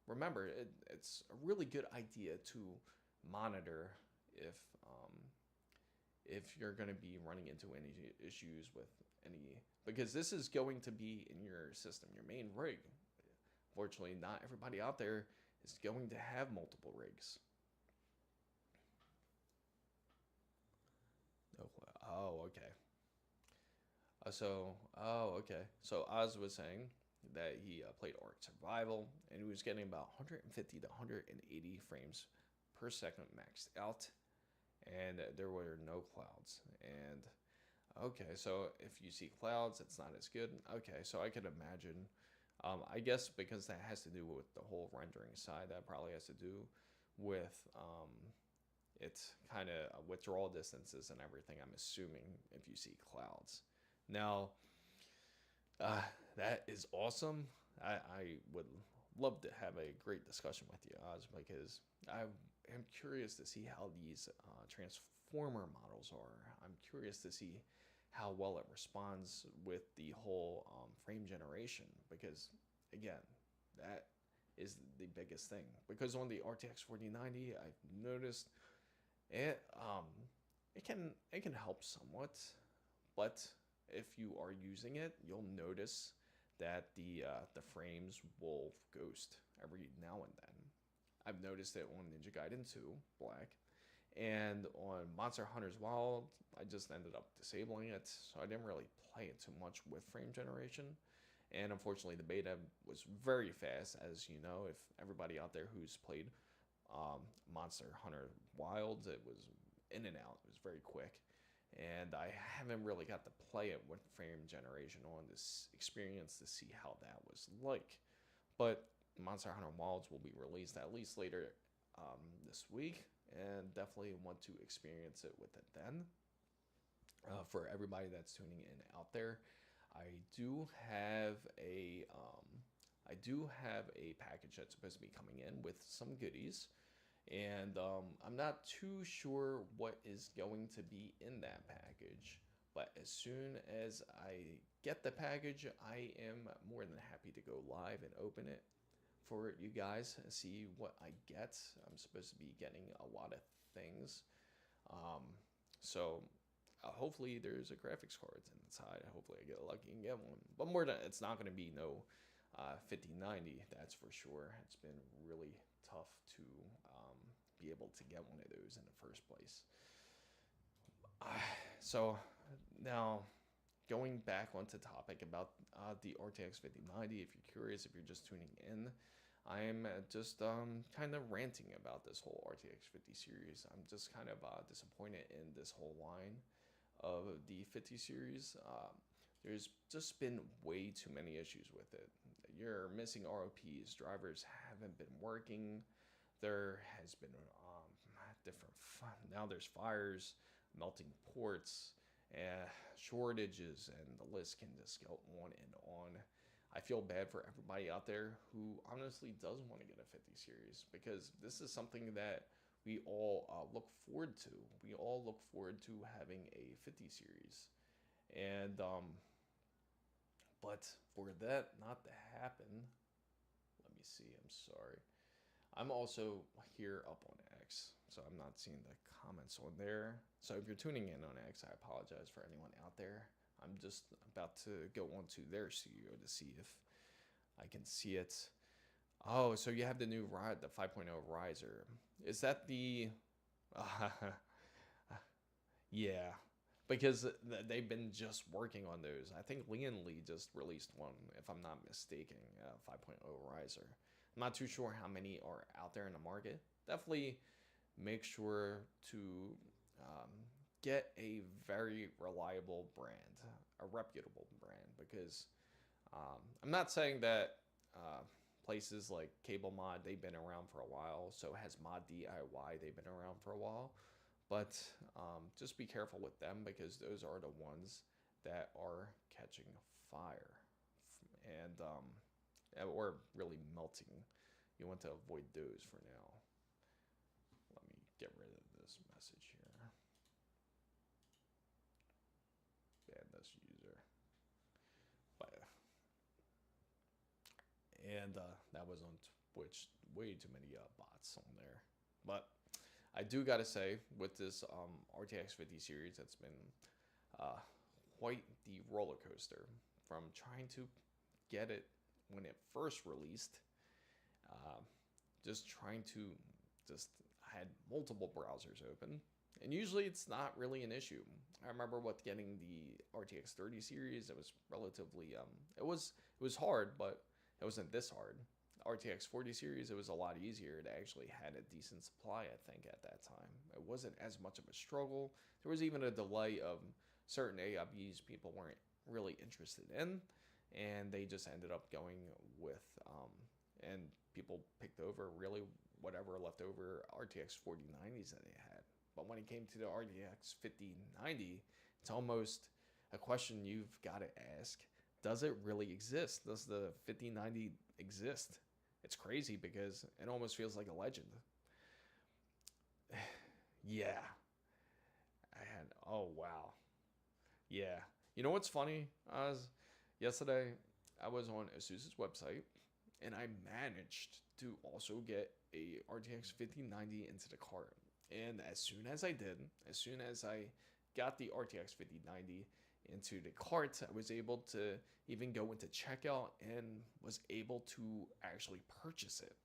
[SPEAKER 1] remember, it's a really good idea to monitor if you're going to be running into any issues with any, because this is going to be in your system, your main rig. Fortunately, not everybody out there is going to have multiple rigs. Oh, okay. So Oz was saying that he played Arc Survival, and he was getting about 150 to 180 frames per second maxed out, and there were no clouds. And okay, so if you see clouds, it's not as good. Okay, so I could imagine. I guess because that has to do with the whole rendering side, that probably has to do with it's kind of withdrawal distances and everything, I'm assuming, if you see clouds. Now, that is awesome. I would love to have a great discussion with you, Oz, because I am curious to see how these transformer models are. I'm curious to see how well it responds with the whole frame generation, because again, that is the biggest thing. Because on the RTX 4090, I've noticed it can help somewhat, but if you are using it, you'll notice that the frames will ghost every now and then. I've noticed it on Ninja Gaiden 2 Black, and on Monster Hunter's Wild, I just ended up disabling it, so I didn't really play it too much with frame generation. And unfortunately, the beta was very fast, as you know, if everybody out there who's played Monster Hunter Wild, it was in and out. It was very quick, and I haven't really got to play it with frame generation on this experience to see how that was like. But Monster Hunter Wilds will be released at least later this week, and definitely want to experience it with it then. For everybody that's tuning in out there, I do have a package that's supposed to be coming in with some goodies, and I'm not too sure what is going to be in that package. But as soon as I get the package, I am more than happy to go live and open it for you guys and see what I get. I'm supposed to be getting a lot of things. So hopefully there's a graphics card inside. Hopefully I get lucky and get one. But more than, it's not going to be no 5090, that's for sure. It's been really tough to be able to get one of those in the first place. So now, going back onto topic about the RTX 5090, if you're curious, if you're just tuning in, I'm just kind of ranting about this whole RTX 50 series. I'm just kind of disappointed in this whole line of the 50 series. There's just been way too many issues with it. You're missing ROPs, drivers haven't been working, there has been now there's fires, melting ports, shortages, and the list can just go on and on. I feel bad for everybody out there who honestly does want to get a 50 series, because this is something that we all look forward to. We all look forward to having a 50 series. And but for that not to happen, let me see, I'm sorry. I'm also here up on X, so I'm not seeing the comments on there. So if you're tuning in on X, I apologize for anyone out there. I'm just about to go onto their studio to see if I can see it. Oh, so you have the new the 5.0 riser. Is that the... yeah, because they've been just working on those. I think Lian Li just released one, if I'm not mistaken, 5.0 riser. I'm not too sure how many are out there in the market. Definitely make sure to get a very reliable brand, a reputable brand, because I'm not saying that places like Cable Mod, they've been around for a while, so has Mod DIY, they've been around for a while, but just be careful with them because those are the ones that are catching fire and or really melting. You want to avoid those for now. Let me get rid of this message here. Ban this user. But and that was on Twitch. Way too many bots on there. But I do gotta say, with this RTX 50 series, it's been quite the roller coaster. From trying to get it when it first released, just trying to just had multiple browsers open, and usually it's not really an issue. I remember with getting the RTX 30 series, it was relatively it was hard, but it wasn't this hard. RTX 40 series, it was a lot easier. It actually had a decent supply, I think, at that time. It wasn't as much of a struggle. There was even a delay of certain AIBs people weren't really interested in, and they just ended up going with and people picked over really whatever leftover RTX 4090s that they had. But when it came to the RTX 5090, it's almost a question you've got to ask: does it really exist? Does the 5090 exist? It's crazy because it almost feels like a legend. Yeah. Oh wow. Yeah. You know what's funny? Yesterday I was on ASUS's website and I managed to also get a RTX 5090 into the cart. And as soon as I did, as soon as I got the RTX 5090 into the cart, I was able to even go into checkout and was able to actually purchase it.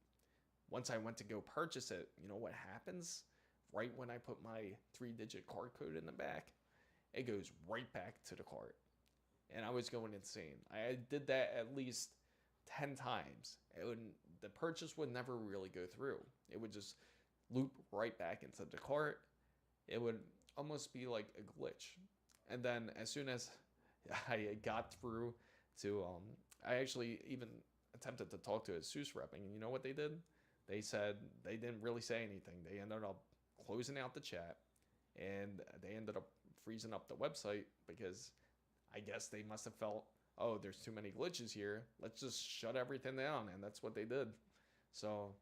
[SPEAKER 1] Once I went to go purchase it, you know what happens? Right when I put my 3-digit card code in the back, it goes right back to the cart. And I was going insane. I did that at least 10 times. The purchase would never really go through. It would just loop right back into the cart. It would almost be like a glitch. And then as soon as I got through to, I actually even attempted to talk to a ASUS rep, and you know what they did? They said they didn't really say anything. They ended up closing out the chat, and they ended up freezing up the website because I guess they must have felt, oh, there's too many glitches here. Let's just shut everything down, and that's what they did. So,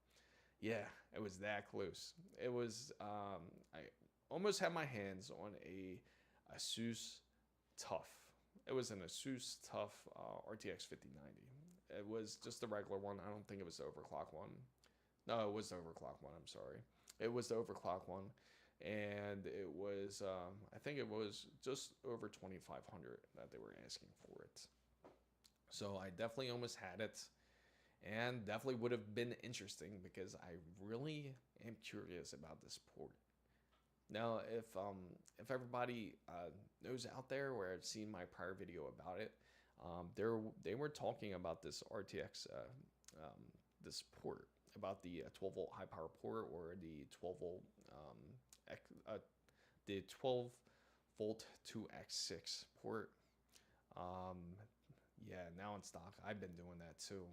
[SPEAKER 1] yeah, it was that close. It was, I almost had my hands on a ASUS TUF. It was an ASUS TUF RTX 5090. It was just the regular one. I don't think it was the overclock one. No, it was the overclock one. I'm sorry. It was the overclock one. And it was, I think it was just over 2,500 that they were asking for it. So I definitely almost had it, and definitely would have been interesting because I really am curious about this port. Now, if everybody knows out there where I've seen my prior video about it, they were talking about this RTX, this port, about the 12 volt high power port, or the 12 volt the 12 volt to X6 port. Yeah, now in stock. I've been doing that too.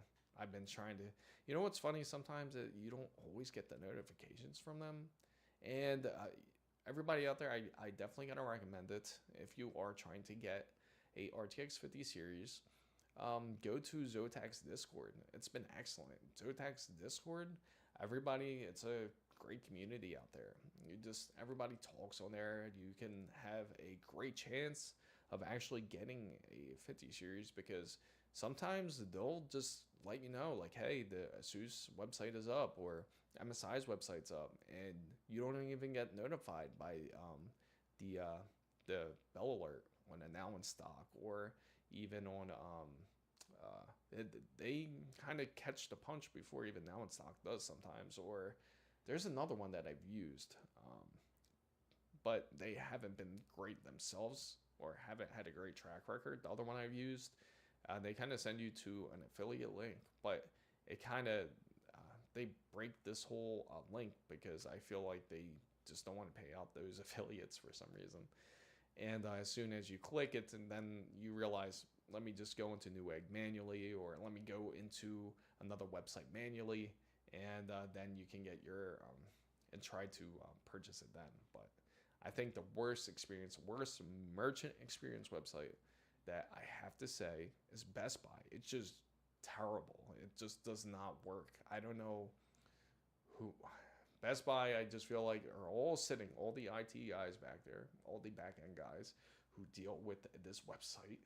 [SPEAKER 1] I've been trying to, you know what's funny? Sometimes you don't always get the notifications from them. And everybody out there, I definitely gotta recommend it. If you are trying to get a RTX 50 series, go to Zotack's Discord. It's been excellent. Zotack's Discord, everybody, it's a great community out there. Everybody talks on there. You can have a great chance of actually getting a 50 series because sometimes they'll just let you know, like, hey, the ASUS website is up or MSI's website's up, and you don't even get notified by the bell alert when they're now in stock, or even on they kind of catch the punch before even now in stock does sometimes. Or there's another one that I've used, but they haven't been great themselves or haven't had a great track record. The other one I've used, they kind of send you to an affiliate link, but it kind of they break this whole link because I feel like they just don't want to pay out those affiliates for some reason. And as soon as you click it, and then you realize, let me just go into Newegg manually, or let me go into another website manually, and then you can get your and try to purchase it then. But I think the worst merchant experience website that I have to say is Best Buy. It's just terrible. It just does not work. I don't know who. Best Buy, I just feel like, are all sitting, all the IT guys back there, all the back end guys who deal with this website,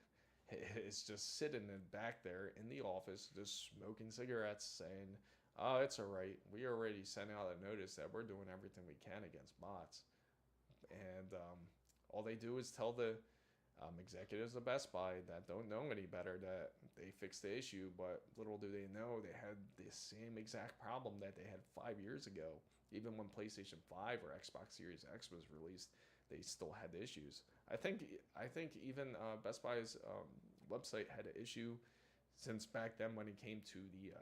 [SPEAKER 1] is just sitting in back there in the office, just smoking cigarettes, saying, "Oh, it's all right. We already sent out a notice that we're doing everything we can against bots." And all they do is tell the executives of Best Buy that don't know any better that they fixed the issue, but little do they know they had the same exact problem that they had 5 years ago. Even when PlayStation 5 or Xbox Series X was released, they still had issues. I think even Best Buy's website had an issue since back then when it came to the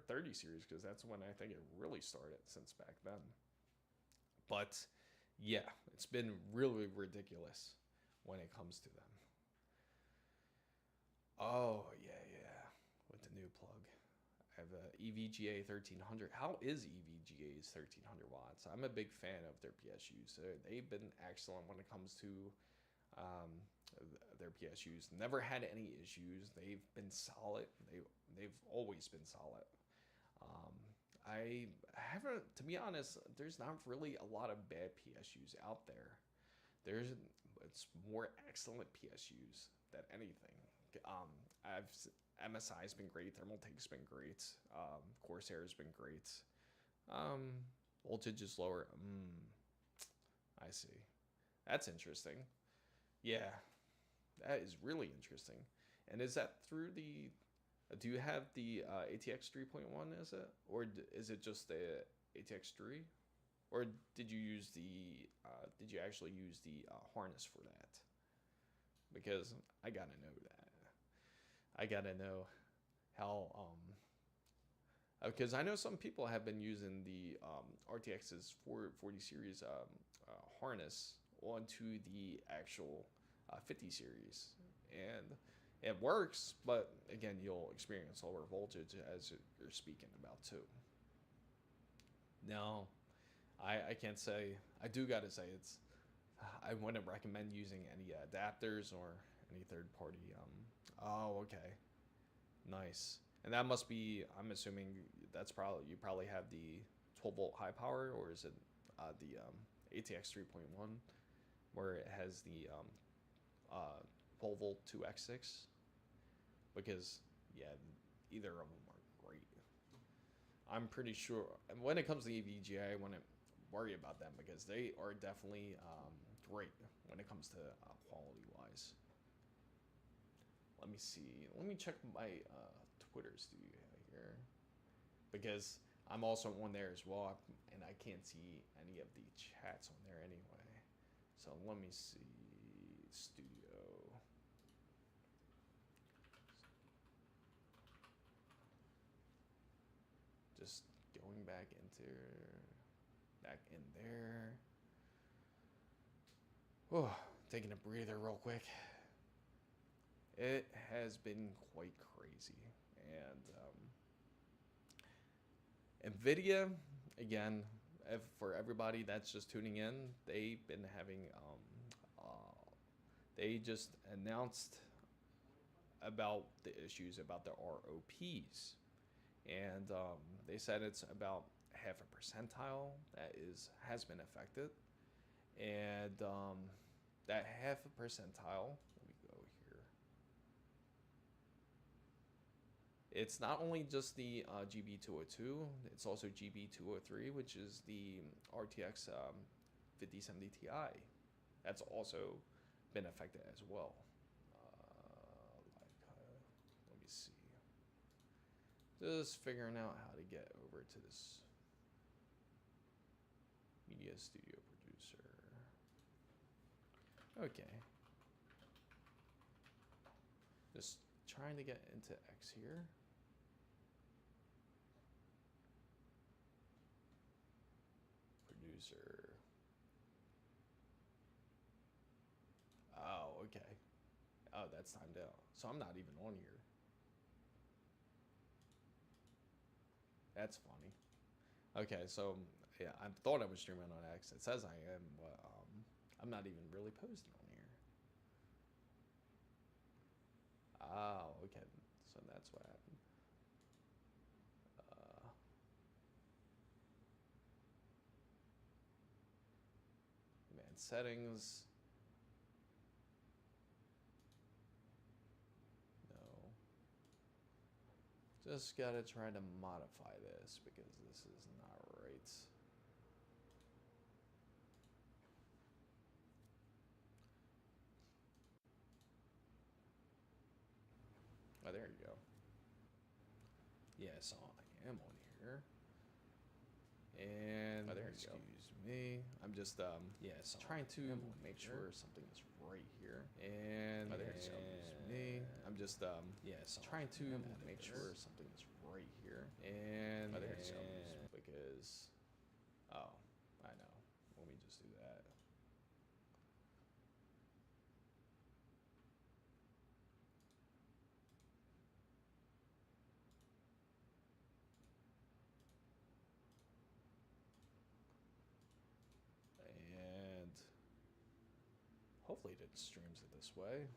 [SPEAKER 1] 30 series, because that's when I think it really started since back then. But yeah, it's been really ridiculous when it comes to them. Oh, yeah. With the new plug. I have a EVGA 1300. How is EVGA's 1300 watts? I'm a big fan of their PSUs. They've been excellent when it comes to their PSUs. Never had any issues. They've been solid. They've always been solid. I haven't, to be honest, there's not really a lot of bad PSUs out there. It's more excellent PSUs than anything. MSI's been great. Thermaltake's been great. Corsair's been great. Voltage is lower. I see. That's interesting. Yeah, that is really interesting. And is that through the? Do you have the ATX 3.1? Is it, or is it just the ATX 3? Or did you use the? Did you actually use the harness for that? Because I gotta know that. I gotta know how. Because I know some people have been using the RTX's 440 series harness onto the actual 50 series, and it works. But again, you'll experience lower voltage as you're speaking about too. No, I can't say. I do gotta say it's. I wouldn't recommend using any adapters or any third party. Oh, okay, nice. And that must be. I'm assuming that's probably you probably have the 12-volt high power, or is it the ATX 3.1, where it has the 12-volt 2x6? Because yeah, either of them are great. I'm pretty sure. And when it comes to EVGA, I wouldn't worry about them because they are definitely great when it comes to quality wise. Let me see. Let me check my Twitter studio here, because I'm also on there as well, and I can't see any of the chats on there anyway. So let me see studio. Just going back in there. Oh, taking a breather real quick. It has been quite crazy. And NVIDIA, again, for everybody that's just tuning in, they've been having, they just announced about the issues about the ROPs. And they said it's about half a percentile that has been affected. And that half a percentile, let me go here. It's not only just the GB202, it's also GB203, which is the RTX 5070 Ti. That's also been affected as well. Let me see. Just figuring out how to get over to this Media Studio Producer. Okay. Just trying to get into X here. Producer. Oh, that's timed out. So I'm not even on here. That's funny. Okay, so yeah, I thought I was streaming on X. It says I am, but I'm not even really posting on here. Oh, okay. So that's what happened. Man, settings. No. Just gotta try to modify this because this is not right. Oh, there you go. Yeah, so I am on here. And oh, there you go. Excuse me. I'm just yeah, so trying to make sure something is right here. And oh, there you go. Excuse me. I'm just yeah, so trying to make sure something is right here. And oh, there you go. Because oh, I know. Let me just do that. Hopefully it streams it this way.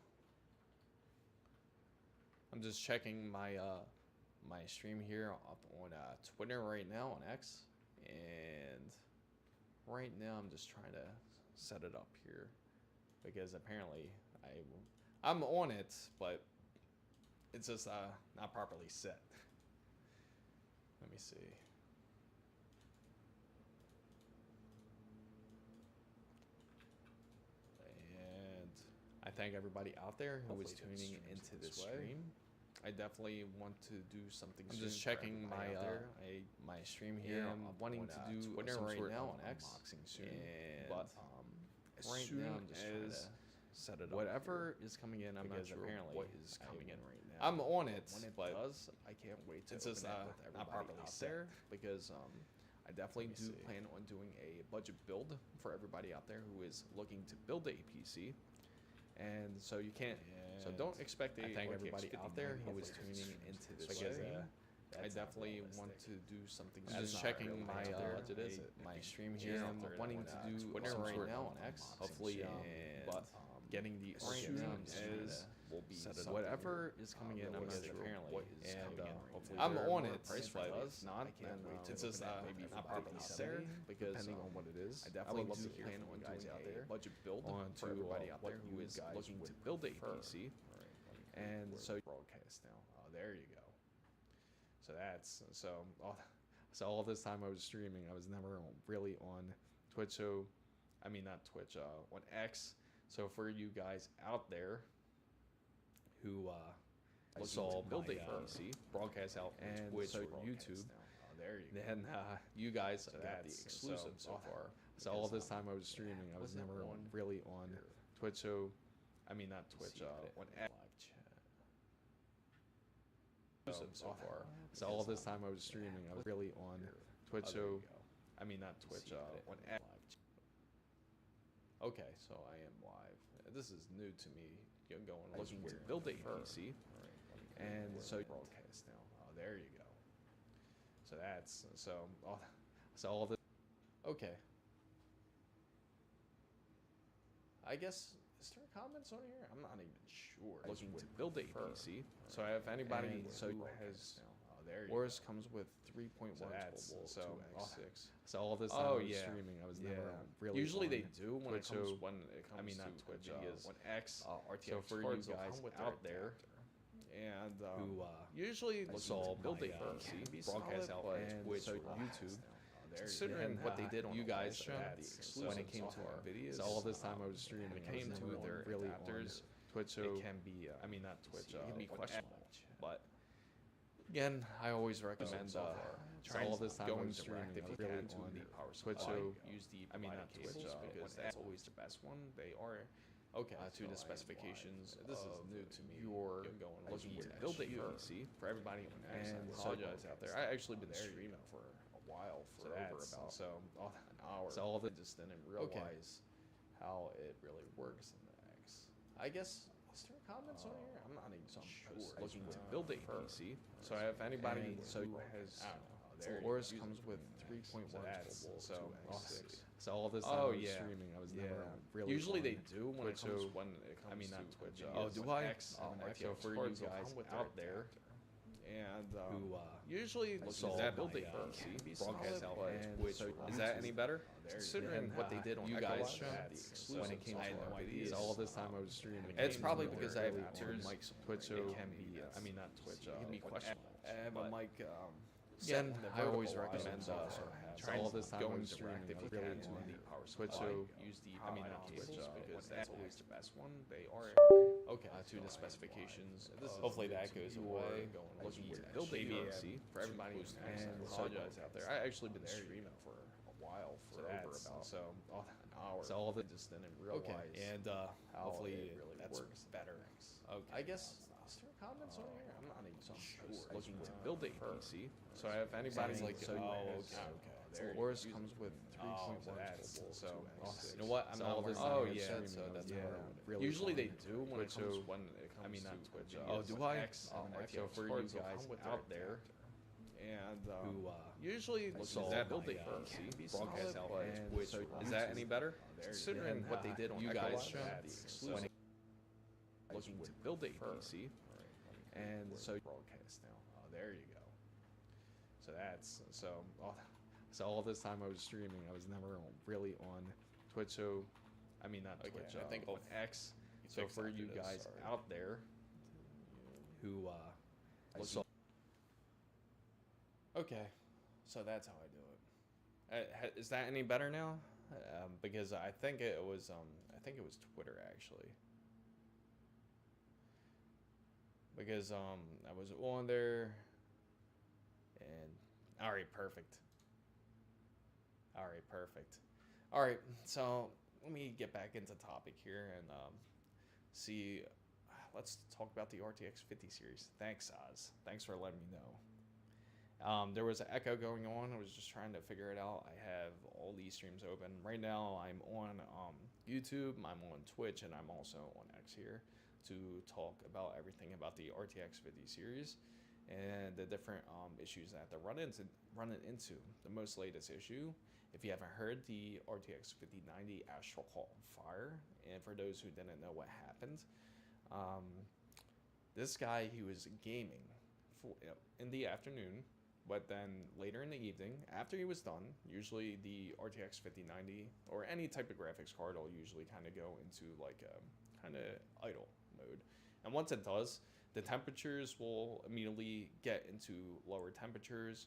[SPEAKER 1] I'm just checking my my stream here up on Twitter right now on X, and right now I'm just trying to set it up here because apparently I'm on it, but it's just not properly set. Let me see. I thank everybody out there who is tuning into this stream. I definitely want to do something. I'm just checking my my stream here. I'm wanting to do Twitter right now on X unboxing soon, but right now I'm just trying to set it up. Whatever is coming in, I'm not sure apparently what is coming in right now. I'm on it, when it does, I can't wait to open it with not properly set because I definitely do plan on doing a budget build for everybody out there who is looking to build a PC. And so you can't, so don't expect I thank everybody out there who is tuning into this stream. I definitely want to do something. I'm just checking my my stream here. I'm wanting to do Twitter right now on X. Hopefully, but getting the right now will be whatever is coming in. I'm not sure apparently what is coming in. Hopefully, I'm on it. But if not, then it's just maybe not properly set because depending on what it is, I definitely love to plan on guys out there budget build for everybody out there who is looking to build a PC. And so broadcast now. Oh, there you go. So that's so all this time I was streaming, I was never really on Twitch. So I mean not Twitch, on X. So for you guys out there who saw build a PC broadcast out and Twitch or YouTube, there you go. Then you guys got the exclusive so far. So all this time I was streaming, I was never really on Twitch. So I mean not Twitch, on X. So far. So all this time I was streaming, I was really on Twitch. So I mean not Twitch, on X. Okay, so I am live. This is new to me. Looking to build a PC, and so broadcast now. Oh, there you go. So that's so all this. Okay. I guess is there comments on here? I'm not even sure. Looking to build a PC. So if anybody has. AORUS comes with 3.1 so so all this time I was streaming, I was never really usually they do when Twitch, it comes I mean not Twitch, when X RTX. So for you guys out there and who usually saw build a PC broadcast out on Twitch or YouTube, considering what they did on you guys when it came to our videos. So all this time I was streaming, when it came to their really adapters, Twitch. So it can be I mean not Twitch, it can be questionable, but again, I always recommend trying all this time going direct if you can to the Power Supply. Use the not Twitch because that's always the best one. They are okay to the specifications. This is new to me. You're looking to build a PC for everybody on X. And apologize out there. I actually been streaming for a while, for over about an hour. So all of it just didn't realize how it really works in the X. I guess. Is there comments on here? I'm not even sure.
[SPEAKER 2] Looking to build a PC.
[SPEAKER 1] So if anybody
[SPEAKER 2] And
[SPEAKER 1] so
[SPEAKER 2] who
[SPEAKER 1] has,
[SPEAKER 2] there
[SPEAKER 1] AORUS
[SPEAKER 2] you
[SPEAKER 1] comes
[SPEAKER 2] go.
[SPEAKER 1] with 3.1
[SPEAKER 2] So
[SPEAKER 1] So all this time
[SPEAKER 2] Oh,
[SPEAKER 1] I was
[SPEAKER 2] yeah.
[SPEAKER 1] streaming, I was
[SPEAKER 2] Yeah.
[SPEAKER 1] never really.
[SPEAKER 2] Usually
[SPEAKER 1] on
[SPEAKER 2] they do when it
[SPEAKER 1] Twitch,
[SPEAKER 2] comes
[SPEAKER 1] so
[SPEAKER 2] when it comes
[SPEAKER 1] I mean, not
[SPEAKER 2] to
[SPEAKER 1] Twitch.
[SPEAKER 2] Oh, do I?
[SPEAKER 1] X,
[SPEAKER 2] So
[SPEAKER 1] RTX
[SPEAKER 2] for you
[SPEAKER 1] cards will
[SPEAKER 2] guys
[SPEAKER 1] come with
[SPEAKER 2] out
[SPEAKER 1] their
[SPEAKER 2] there
[SPEAKER 1] adapter. And
[SPEAKER 2] who
[SPEAKER 1] usually
[SPEAKER 2] saw
[SPEAKER 1] that
[SPEAKER 2] my,
[SPEAKER 1] building
[SPEAKER 2] PC
[SPEAKER 1] can be
[SPEAKER 2] broadcast
[SPEAKER 1] solid,
[SPEAKER 2] out
[SPEAKER 1] but
[SPEAKER 2] on Twitch
[SPEAKER 1] so
[SPEAKER 2] for
[SPEAKER 1] is that
[SPEAKER 2] months.
[SPEAKER 1] any better?
[SPEAKER 2] There you
[SPEAKER 1] Considering
[SPEAKER 2] go.
[SPEAKER 1] what they did on
[SPEAKER 2] you
[SPEAKER 1] Echo
[SPEAKER 2] guys
[SPEAKER 1] Live,
[SPEAKER 2] show
[SPEAKER 1] when it came
[SPEAKER 2] I
[SPEAKER 1] to
[SPEAKER 2] had no
[SPEAKER 1] our
[SPEAKER 2] idea.
[SPEAKER 1] videos, all this time I was streaming.
[SPEAKER 2] It's
[SPEAKER 1] games
[SPEAKER 2] probably
[SPEAKER 1] and
[SPEAKER 2] because
[SPEAKER 1] they're
[SPEAKER 2] I have
[SPEAKER 1] really
[SPEAKER 2] adapters.
[SPEAKER 1] on Twitch, so
[SPEAKER 2] It can be,
[SPEAKER 1] I mean not Twitch.
[SPEAKER 2] it can be
[SPEAKER 1] what
[SPEAKER 2] questionable.
[SPEAKER 1] I have a
[SPEAKER 2] but
[SPEAKER 1] mic.
[SPEAKER 2] Again,
[SPEAKER 1] I always
[SPEAKER 2] vertical
[SPEAKER 1] recommend
[SPEAKER 2] wise also
[SPEAKER 1] trying all this time
[SPEAKER 2] going
[SPEAKER 1] I was
[SPEAKER 2] direct
[SPEAKER 1] streaming.
[SPEAKER 2] if you
[SPEAKER 1] really
[SPEAKER 2] can
[SPEAKER 1] on
[SPEAKER 2] to the Power
[SPEAKER 1] Twitch,
[SPEAKER 2] Supply.
[SPEAKER 1] so
[SPEAKER 2] Use the
[SPEAKER 1] I mean
[SPEAKER 2] power
[SPEAKER 1] not
[SPEAKER 2] cables
[SPEAKER 1] Twitch,
[SPEAKER 2] because
[SPEAKER 1] what
[SPEAKER 2] that's
[SPEAKER 1] Apple
[SPEAKER 2] always
[SPEAKER 1] is.
[SPEAKER 2] the best one. They are
[SPEAKER 1] Okay.
[SPEAKER 2] to the specifications.
[SPEAKER 1] This is
[SPEAKER 2] Hopefully
[SPEAKER 1] good
[SPEAKER 2] that
[SPEAKER 1] to
[SPEAKER 2] goes
[SPEAKER 1] you
[SPEAKER 2] away.
[SPEAKER 1] going
[SPEAKER 2] Looking
[SPEAKER 1] with
[SPEAKER 2] to build a
[SPEAKER 1] maybe,
[SPEAKER 2] PC
[SPEAKER 1] for everybody
[SPEAKER 2] boost
[SPEAKER 1] and
[SPEAKER 2] access.
[SPEAKER 1] apologize out there. I actually been
[SPEAKER 2] There you
[SPEAKER 1] streaming
[SPEAKER 2] go.
[SPEAKER 1] for a while, for
[SPEAKER 2] So
[SPEAKER 1] over
[SPEAKER 2] that's-
[SPEAKER 1] about
[SPEAKER 2] so
[SPEAKER 1] an hour.
[SPEAKER 2] so all the-
[SPEAKER 1] I just didn't realize.
[SPEAKER 2] and
[SPEAKER 1] how
[SPEAKER 2] hopefully
[SPEAKER 1] it really
[SPEAKER 2] that's
[SPEAKER 1] works.
[SPEAKER 2] better. Okay.
[SPEAKER 1] I guess. Is there comments on here? I'm not even sure.
[SPEAKER 2] Looking to build a PC.
[SPEAKER 1] So if anybody's
[SPEAKER 2] Sounds like-
[SPEAKER 1] so
[SPEAKER 2] okay. There you
[SPEAKER 1] AORUS
[SPEAKER 2] go.
[SPEAKER 1] comes with
[SPEAKER 2] Oh,
[SPEAKER 1] 3.1
[SPEAKER 2] so that's-
[SPEAKER 1] so
[SPEAKER 2] you know what? I'm
[SPEAKER 1] so
[SPEAKER 2] not
[SPEAKER 1] all this
[SPEAKER 2] wearing
[SPEAKER 1] time
[SPEAKER 2] oh
[SPEAKER 1] I was
[SPEAKER 2] yeah,
[SPEAKER 1] streaming,
[SPEAKER 2] so
[SPEAKER 1] I was
[SPEAKER 2] that's
[SPEAKER 1] never
[SPEAKER 2] really
[SPEAKER 1] Usually they
[SPEAKER 2] fun.
[SPEAKER 1] do when it
[SPEAKER 2] So
[SPEAKER 1] comes when it comes
[SPEAKER 2] I mean,
[SPEAKER 1] to
[SPEAKER 2] not Twitch.
[SPEAKER 1] oh do I?
[SPEAKER 2] X,
[SPEAKER 1] So for you
[SPEAKER 2] cards will
[SPEAKER 1] guys
[SPEAKER 2] come with
[SPEAKER 1] out
[SPEAKER 2] their
[SPEAKER 1] there and
[SPEAKER 2] who
[SPEAKER 1] usually
[SPEAKER 2] saw
[SPEAKER 1] that
[SPEAKER 2] my,
[SPEAKER 1] building
[SPEAKER 2] can be
[SPEAKER 1] broadcast
[SPEAKER 2] solid,
[SPEAKER 1] out
[SPEAKER 2] but
[SPEAKER 1] and
[SPEAKER 2] Twitch
[SPEAKER 1] so
[SPEAKER 2] for
[SPEAKER 1] is that
[SPEAKER 2] months.
[SPEAKER 1] any better?
[SPEAKER 2] There you
[SPEAKER 1] Considering
[SPEAKER 2] go.
[SPEAKER 1] what they did on
[SPEAKER 2] you
[SPEAKER 1] Echo
[SPEAKER 2] guys
[SPEAKER 1] Live,
[SPEAKER 2] show
[SPEAKER 1] that's
[SPEAKER 2] when
[SPEAKER 1] it-
[SPEAKER 2] looking to build a PC.
[SPEAKER 1] and so
[SPEAKER 2] broadcast now. Oh, there you go. So that's so all this time I was streaming, I was never really on Twitch. So I mean not
[SPEAKER 1] Okay,
[SPEAKER 2] Twitch.
[SPEAKER 1] I think
[SPEAKER 2] on
[SPEAKER 1] I'll
[SPEAKER 2] X. So
[SPEAKER 1] fix
[SPEAKER 2] for
[SPEAKER 1] after
[SPEAKER 2] you
[SPEAKER 1] this,
[SPEAKER 2] guys
[SPEAKER 1] sorry.
[SPEAKER 2] out there who saw.
[SPEAKER 1] Okay, so that's how I do it. Is that any better now? Because I think it was Twitter actually. Because I was on there, and all right, perfect. All right, perfect. All right, so let me get back into topic here and see. Let's talk about the RTX 50 series. Thanks, Oz. Thanks for letting me know. There was an echo going on. I was just trying to figure it out. I have all these streams open. Right now, I'm on YouTube, I'm on Twitch, and I'm also on X here to talk about everything about the RTX 50 series and the different issues that they're running into. The most latest issue, if you haven't heard, the RTX 5090 Astral caught on fire. And for those who didn't know what happened, this guy, he was gaming in the afternoon, but then later in the evening, after he was done, usually the RTX 5090 or any type of graphics card will usually kind of go into like a kind of idle mode. And once it does, the temperatures will immediately get into lower temperatures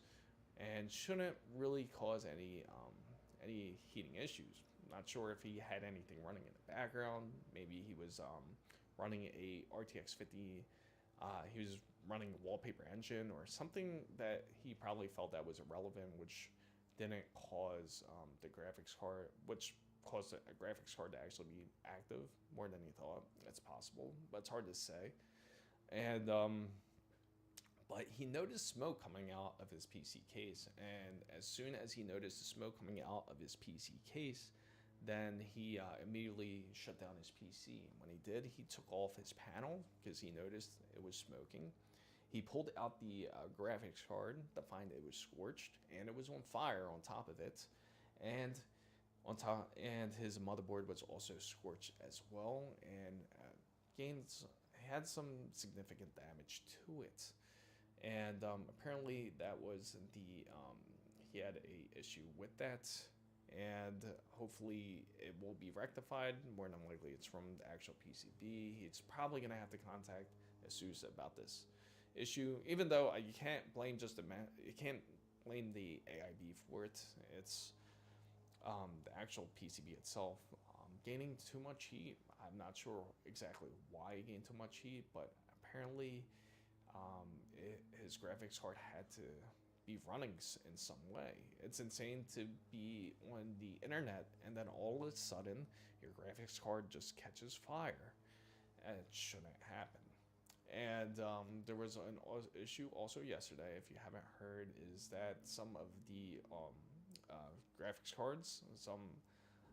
[SPEAKER 1] and shouldn't really cause any heating issues. Not sure if he had anything running in the background. Maybe he was running a RTX 50. He was running a wallpaper engine or something that he probably felt that was irrelevant, which didn't cause the graphics card, which caused a graphics card to actually be active more than he thought. It's possible, but it's hard to say. And but he noticed smoke coming out of his PC case, and as soon as he noticed the smoke coming out of his PC case, then he immediately shut down his PC. When he did, he took off his panel because he noticed it was smoking. He pulled out the graphics card to find it was scorched and it was on fire on top of it, and his motherboard was also scorched as well, and had some significant damage to it. And apparently that was he had a issue with that, and hopefully it will be rectified. More than likely it's from the actual PCB. He's probably gonna have to contact ASUS about this issue, even though you can't blame you can't blame the AIB for it. It's the actual PCB itself gaining too much heat. I'm not sure exactly why he gained too much heat, but apparently his graphics card had to be running in some way. It's insane to be on the internet and then all of a sudden your graphics card just catches fire. And it shouldn't happen. And there was an issue also yesterday, if you haven't heard, is that some of the graphics cards,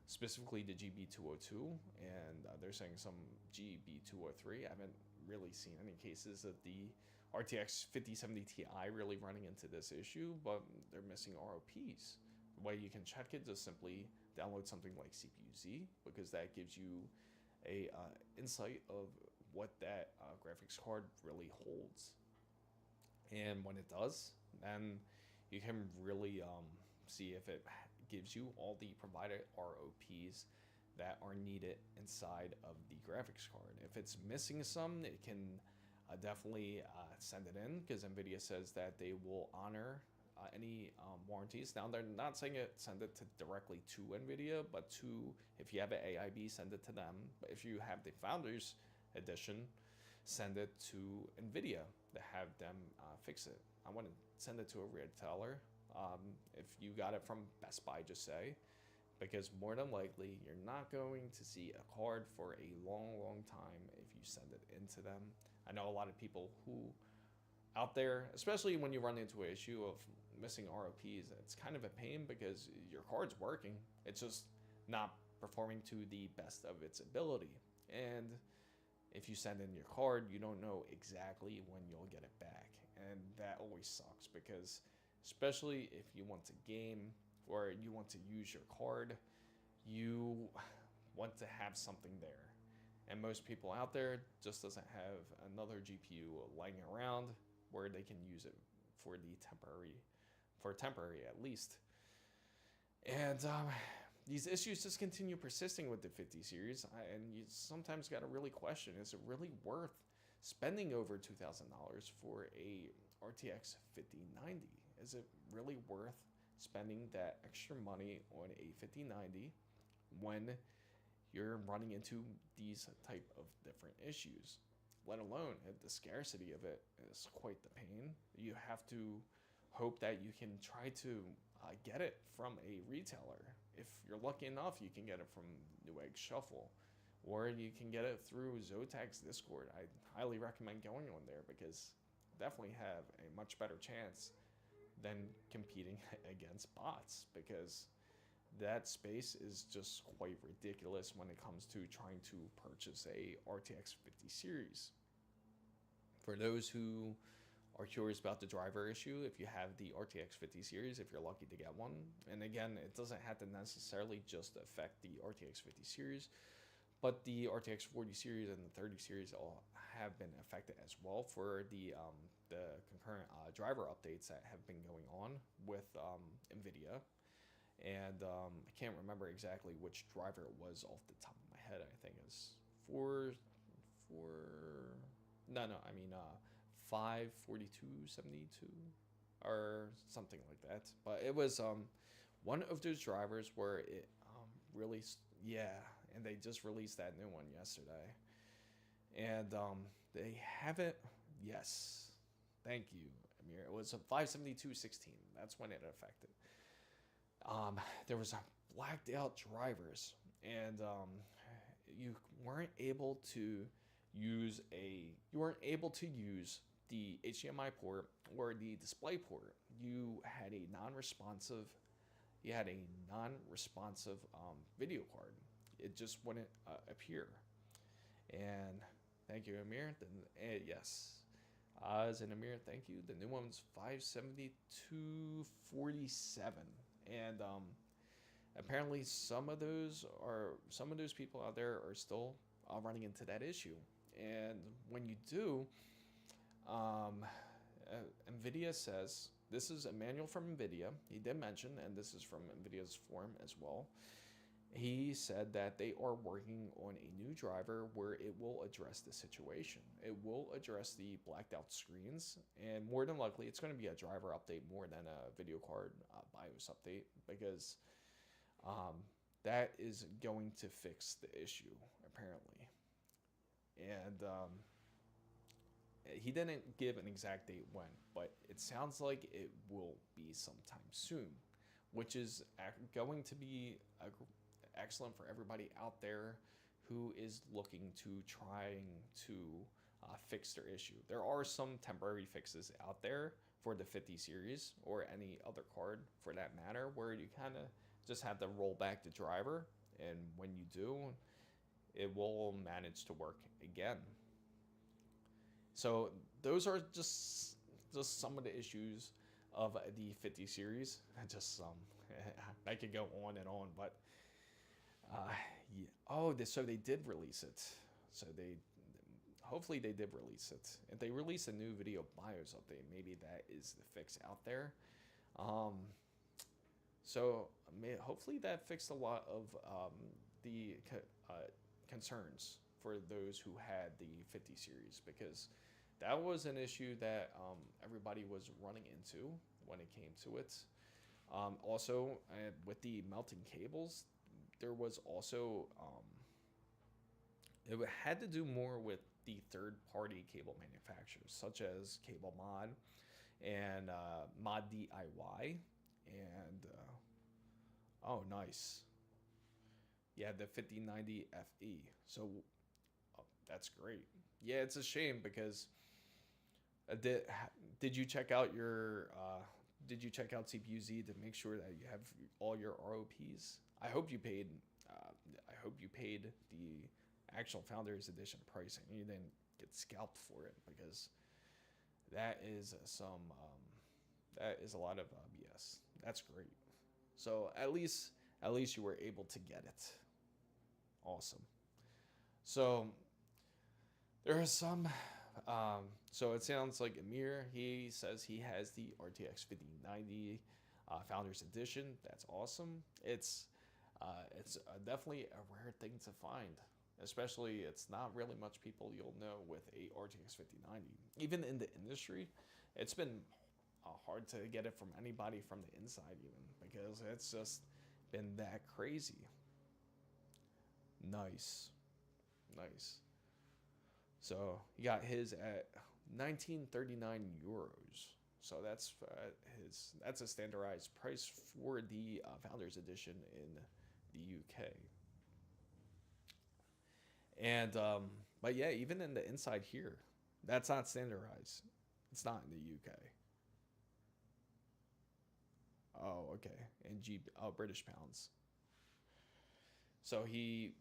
[SPEAKER 1] specifically the GB202, and they're saying some GB203. I haven't really seen any cases of the RTX 5070 Ti really running into this issue, but they're missing ROPs. The way you can check it is simply download something like CPU-Z, because that gives you a insight of what that graphics card really holds. And when it does, then you can really see if it gives you all the provided ROPs that are needed inside of the graphics card. If it's missing some, it can definitely send it in, because NVIDIA says that they will honor any warranties. Now, they're not saying send it directly to NVIDIA, but if you have an AIB, send it to them. But if you have the Founders Edition, send it to NVIDIA to have them fix it. I want to send it to a retailer. If you got it from Best Buy, just say, because more than likely you're not going to see a card for a long time if you send it into them. I know a lot of people who out there, especially when you run into an issue of missing ROPs, it's kind of a pain because your card's working, it's just not performing to the best of its ability. And if you send in your card, you don't know exactly when you'll get it back, and that always sucks, because especially if you want to game or you want to use your card, you want to have something there. And most people out there just doesn't have another GPU lying around where they can use it for temporary at least. And these issues just continue persisting with the 50 series, and you sometimes got to really question, is it really worth spending over $2,000 for a RTX 5090? Is it really worth spending that extra money on a 5090 when you're running into these type of different issues? Let alone the scarcity of it is quite the pain. You have to hope that you can try to get it from a retailer. If you're lucky enough, you can get it from Newegg Shuffle, or you can get it through Zotac Discord. I highly recommend going on there, because definitely have a much better chance than competing against bots, because that space is just quite ridiculous when it comes to trying to purchase a RTX 50 series. For those who are curious about the driver issue, if you have the RTX 50 series, if you're lucky to get one, and again, it doesn't have to necessarily just affect the RTX 50 series, but the RTX 40 series and the 30 series all have been affected as well for the concurrent driver updates that have been going on with NVIDIA. And I can't remember exactly which driver it was off the top of my head. I think it's 54272 or something like that. But it was one of those drivers where it really, and they just released that new one yesterday. And they haven't, yes, thank you, Amir. It was a 57216. That's when it affected. There was blacked out drivers, and you weren't able to use the HDMI port or the display port. You had a non-responsive video card. It just wouldn't appear. And thank you, Amir. Yes. As an Amir, thank you. The new one's 57247. And apparently some of those people out there are still running into that issue. And when you do, NVIDIA says, this is a manual from NVIDIA. He did mention, and this is from NVIDIA's forum as well. He said that they are working on a new driver where it will address the situation. It will address the blacked out screens, and more than likely it's going to be a driver update more than a video card BIOS update, because that is going to fix the issue, apparently. And he didn't give an exact date when, but it sounds like it will be sometime soon, which is going to be excellent for everybody out there who is looking to trying to fix their issue. There are some temporary fixes out there for the 50 series or any other card for that matter, where you kind of just have to roll back the driver
[SPEAKER 2] and when you do, it will manage to work again. So those are just some of the issues of the 50 series. Just some. I could go on and on, but yeah. Oh, so they did release it. So hopefully they did release it. If they release a new video BIOS update, maybe that is the fix out there. So hopefully that fixed a lot of the concerns for those who had the 50 series, because that was an issue that everybody was running into when it came to it. Also, with the melting cables, there was also it had to do more with the third-party cable manufacturers, such as Cable Mod and Mod DIY, and oh, nice, yeah, the 5090 FE. So that's great. Yeah, it's a shame because did you check out your did you check out CPU-Z to make sure that you have all your ROPs? I hope you paid the actual Founders Edition pricing. You didn't get scalped for it, because that is a lot of BS. That's great. So at least you were able to get it. Awesome. So there are some. So it sounds like Amir, he says he has the RTX 5090 Founders Edition. That's awesome. It's definitely a rare thing to find. Especially, it's not really much people you'll know with a RTX 5090. Even in the industry, it's been hard to get it from anybody from the inside, even, because it's just been that crazy. Nice. So he got his at 1939 euros. So that's a standardized price for the Founders Edition in the UK. And but yeah, even in the inside here, that's not standardized. It's not in the UK. Oh, okay. And British pounds. So he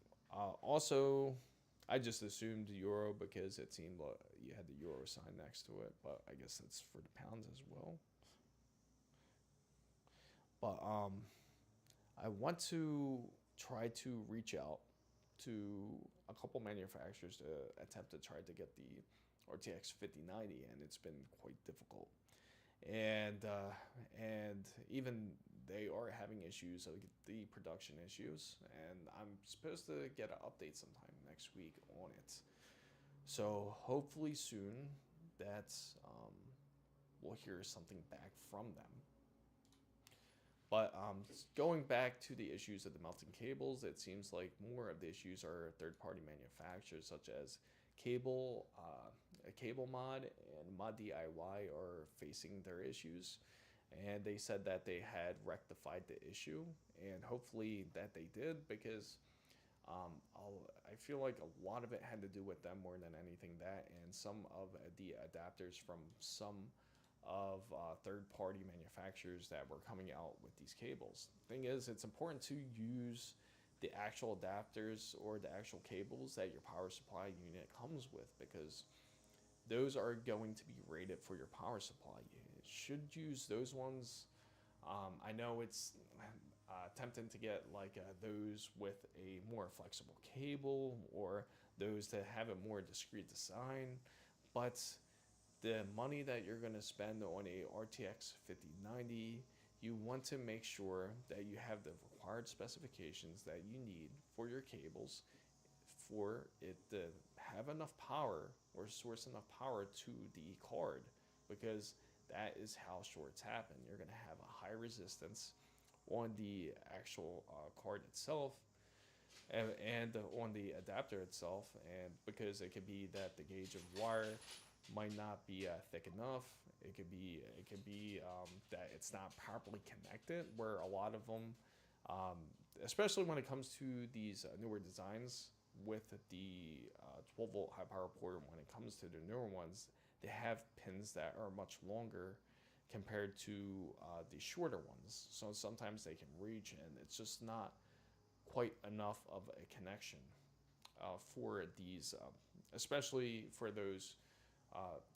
[SPEAKER 2] also, I just assumed euro because it seemed like you had the euro sign next to it, but I guess that's for the pounds as well. But I want to try to reach out to a couple manufacturers to attempt to try to get the RTX 5090, and it's been quite difficult. And even they are having issues, like the production issues, and I'm supposed to get an update sometime next week on it. So hopefully soon that we'll hear something back from them. But going back to the issues of the melting cables, it seems like more of the issues are third-party manufacturers such as Cable Mod and Mod DIY are facing their issues. And they said that they had rectified the issue, and hopefully that they did, because I feel like a lot of it had to do with them more than anything and some of the adapters from some of third-party manufacturers that were coming out with these cables. Thing is, it's important to use the actual adapters or the actual cables that your power supply unit comes with, because those are going to be rated for your power supply unit. Should use those ones. I know it's tempting to get like those with a more flexible cable, or those that have a more discrete design, but the money that you're going to spend on a RTX 5090, you want to make sure that you have the required specifications that you need for your cables for it to have enough power or source enough power to the card, because that is how shorts happen. You're going to have a high resistance on the actual card itself and on the adapter itself, and because it could be that the gauge of wire might not be thick enough. It could be that it's not properly connected, where a lot of them, especially when it comes to these newer designs with the 12-volt high power port, when it comes to the newer ones, they have pins that are much longer compared to the shorter ones. So sometimes they can reach, and it's just not quite enough of a connection for these, especially for those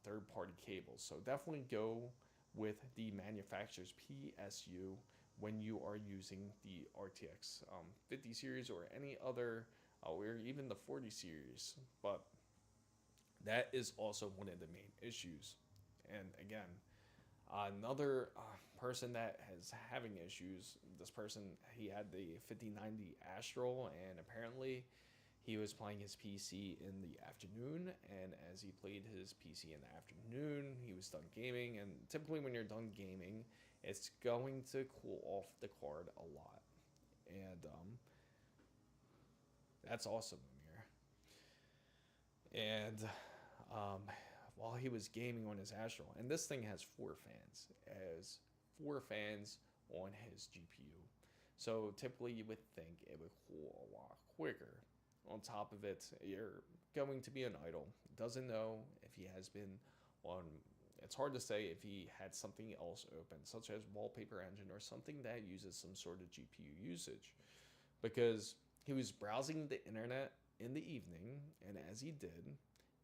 [SPEAKER 2] third-party cables. So definitely go with the manufacturer's PSU when you are using the RTX 50 series or any other, or even the 40 series. But that is also one of the main issues. And again, another person that is having issues, this person, he had the 5090 Astral, and apparently he was playing his PC in the afternoon, and as he played his PC in the afternoon, he was done gaming, and typically when you're done gaming, it's going to cool off the card a lot. And that's awesome, Amir. And while he was gaming on his Astral, and this thing has 4 fans, on his GPU. So typically you would think it would cool a lot quicker. On top of it, you're going to be an idle. Doesn't know if he has been on. It's hard to say if he had something else open, such as Wallpaper Engine or something that uses some sort of GPU usage, because he was browsing the internet in the evening, and as he did,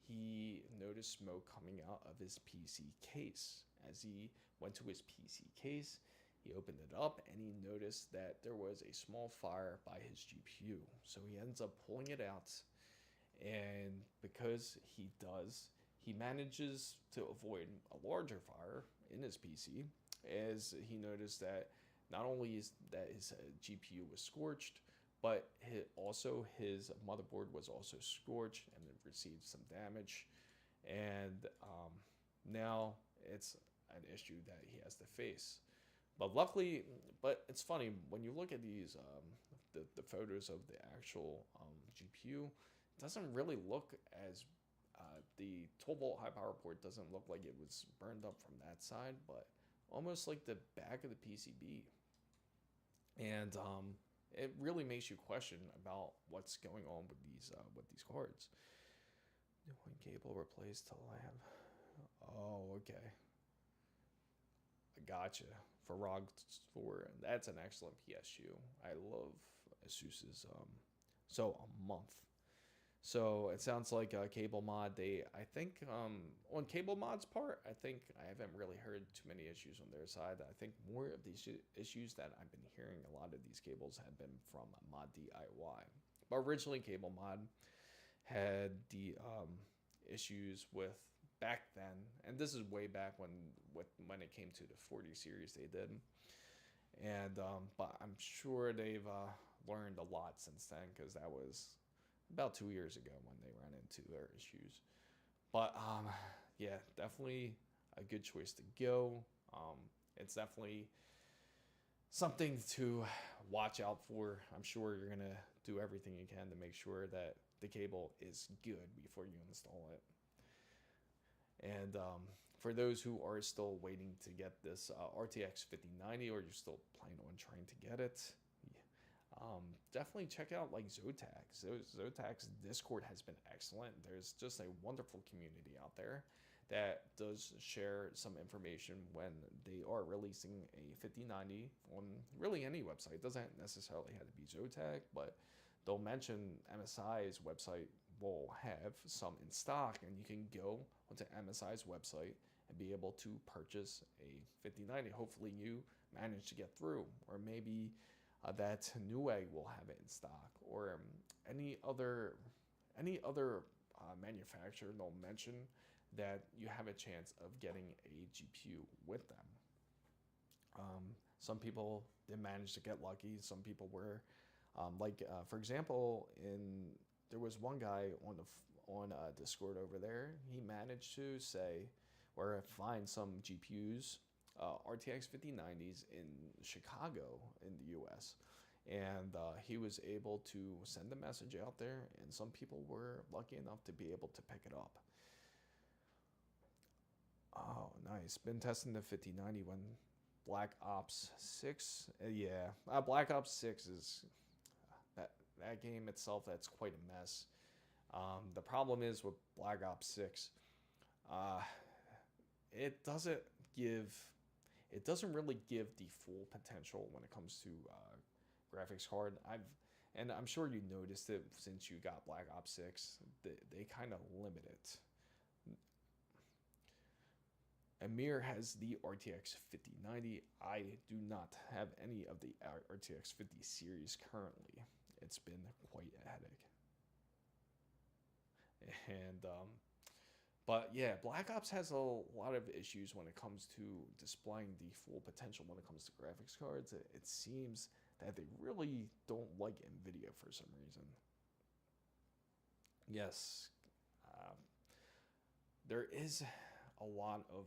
[SPEAKER 2] he noticed smoke coming out of his PC case. As he went to his PC case, he opened it up and he noticed that there was a small fire by his GPU. So he ends up pulling it out, and because he manages to avoid a larger fire in his PC, as he noticed that not only is that his GPU was scorched, but also his motherboard was also scorched and it received some damage. And now it's an issue that he has to face. But luckily, but it's funny, when you look at these, the photos of the actual GPU, it doesn't really look as, the 12 volt high power port doesn't look like it was burned up from that side, but almost like the back of the PCB. And it really makes you question about what's going on with these cards. One cable replaced to lamp. Oh, okay. I gotcha. For ROG4, that's an excellent PSU. I love ASUS's. So a month. So it sounds like Cable Mod. I think on Cable Mod's part, I think I haven't really heard too many issues on their side. I think more of these issues that I've been hearing, a lot of these cables have been from Mod DIY. But originally, Cable Mod had the issues with back then, and this is way back when it came to the 40 series they did. And but I'm sure they've learned a lot since then, because that was about 2 years ago when they ran into their issues. But yeah, definitely a good choice to go. It's definitely something to watch out for. I'm sure you're gonna do everything you can to make sure that the cable is good before you install it. And for those who are still waiting to get this RTX 5090, or you're still planning on trying to get it, definitely check out like Zotac. Zotac's Discord has been excellent. There's just a wonderful community out there that does share some information when they are releasing a 5090 on really any website. It doesn't necessarily have to be Zotac, but they'll mention MSI's website will have some in stock, and you can go onto MSI's website and be able to purchase a 5090. Hopefully you manage to get through, or maybe that Newegg will have it in stock, or any other manufacturer. They'll mention that you have a chance of getting a GPU with them. Some people did manage to get lucky. Some people were, for example, there was one guy on Discord over there. He managed to say or find some GPUs, RTX 5090s in Chicago in the US. And he was able to send a message out there, and some people were lucky enough to be able to pick it up. Oh, nice. Been testing the 5090 when Black Ops 6. Black Ops 6 is that game itself, that's quite a mess. The problem is with Black Ops 6, it doesn't really give the full potential when it comes to graphics card. And I'm sure you noticed it since you got Black Ops 6. They kind of limit it. Amir has the RTX 5090. I do not have any of the RTX 50 series currently. It's been quite a headache. And but yeah, Black Ops has a lot of issues when it comes to displaying the full potential when it comes to graphics cards. It seems that they really don't like NVIDIA for some reason. Yes, there is a lot of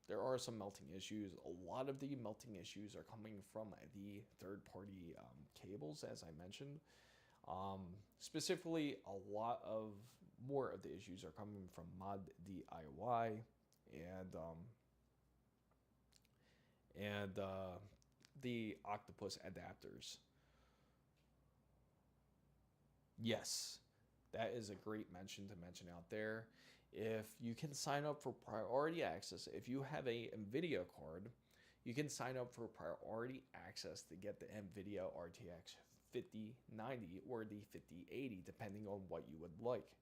[SPEAKER 2] there are some melting issues. A lot of the melting issues are coming from the third-party cables, as I mentioned. Specifically, a lot of more of the issues are coming from mod DIY and the Octopus adapters. Yes, that is a great mention to mention out there. If you can sign up for priority access, if you have a NVIDIA card, you can sign up for priority access to get the NVIDIA RTX 5090 or the 5080, depending on what you would like.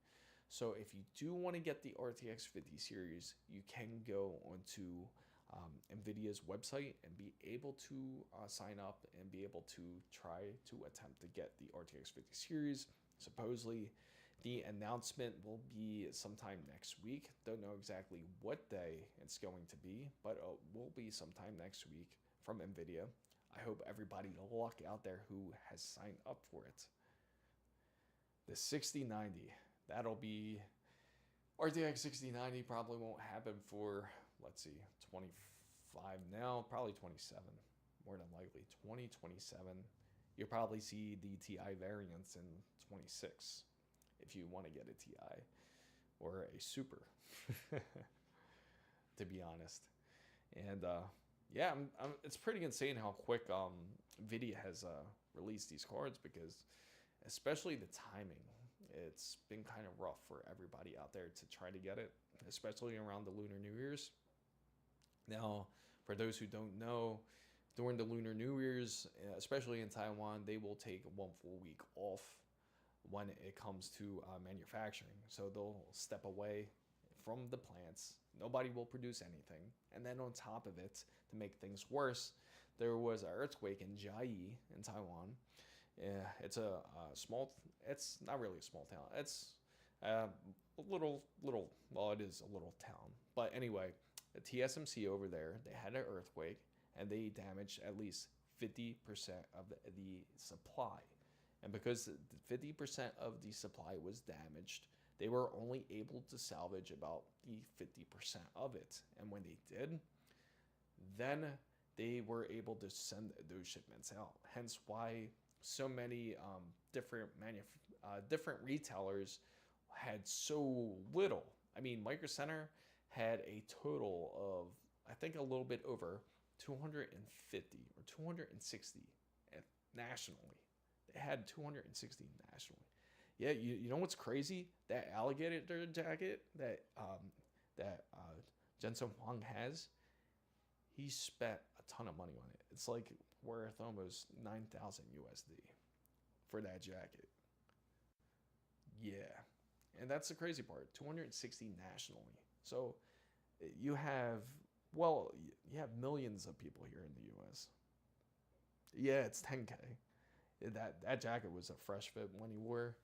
[SPEAKER 2] So if you do want to get the RTX 50 series, you can go onto NVIDIA's website and be able to sign up and be able to try to attempt to get the RTX 50 series. Supposedly, the announcement will be sometime next week. Don't know exactly what day it's going to be, but it will be sometime next week from NVIDIA. I hope everybody luck out there who has signed up for it. The 6090, that'll be RTX 6090 probably won't happen for, let's see, 25 now, probably 27, more than likely 2027. You'll probably see the TI variants in 26 if you want to get a TI or a Super, to be honest. And yeah, it's pretty insane how quick NVIDIA has released these cards, because especially the timing, it's been kind of rough for everybody out there to try to get it, especially around the Lunar New Year's. Now, for those who don't know, during the Lunar New Year's, especially in Taiwan, they will take 1 full week off when it comes to manufacturing. So they'll step away from the plants. Nobody will produce anything. And then on top of it, to make things worse, there was an earthquake in Jiayi in Taiwan. It's a small, it's not really a small town. It's a little, well, it is a little town. But anyway, the TSMC over there, they had an earthquake and they damaged at least 50% of the supply. And because 50% of the supply was damaged, they were only able to salvage about the 50% of it. And when they did, then they were able to send those shipments out. Hence why so many different retailers had so little. I mean, Micro Center had a total of, I think, a little bit over 250 or 260 nationally. They had 260 nationally. Yeah, you know what's crazy? That alligator jacket that Jensen Huang has, he spent a ton of money on it. It's like worth almost 9,000 USD for that jacket. Yeah, and that's the crazy part. 260 nationally. So you have, well, you have millions of people here in the U.S. Yeah, it's 10K. That jacket was a fresh fit when he wore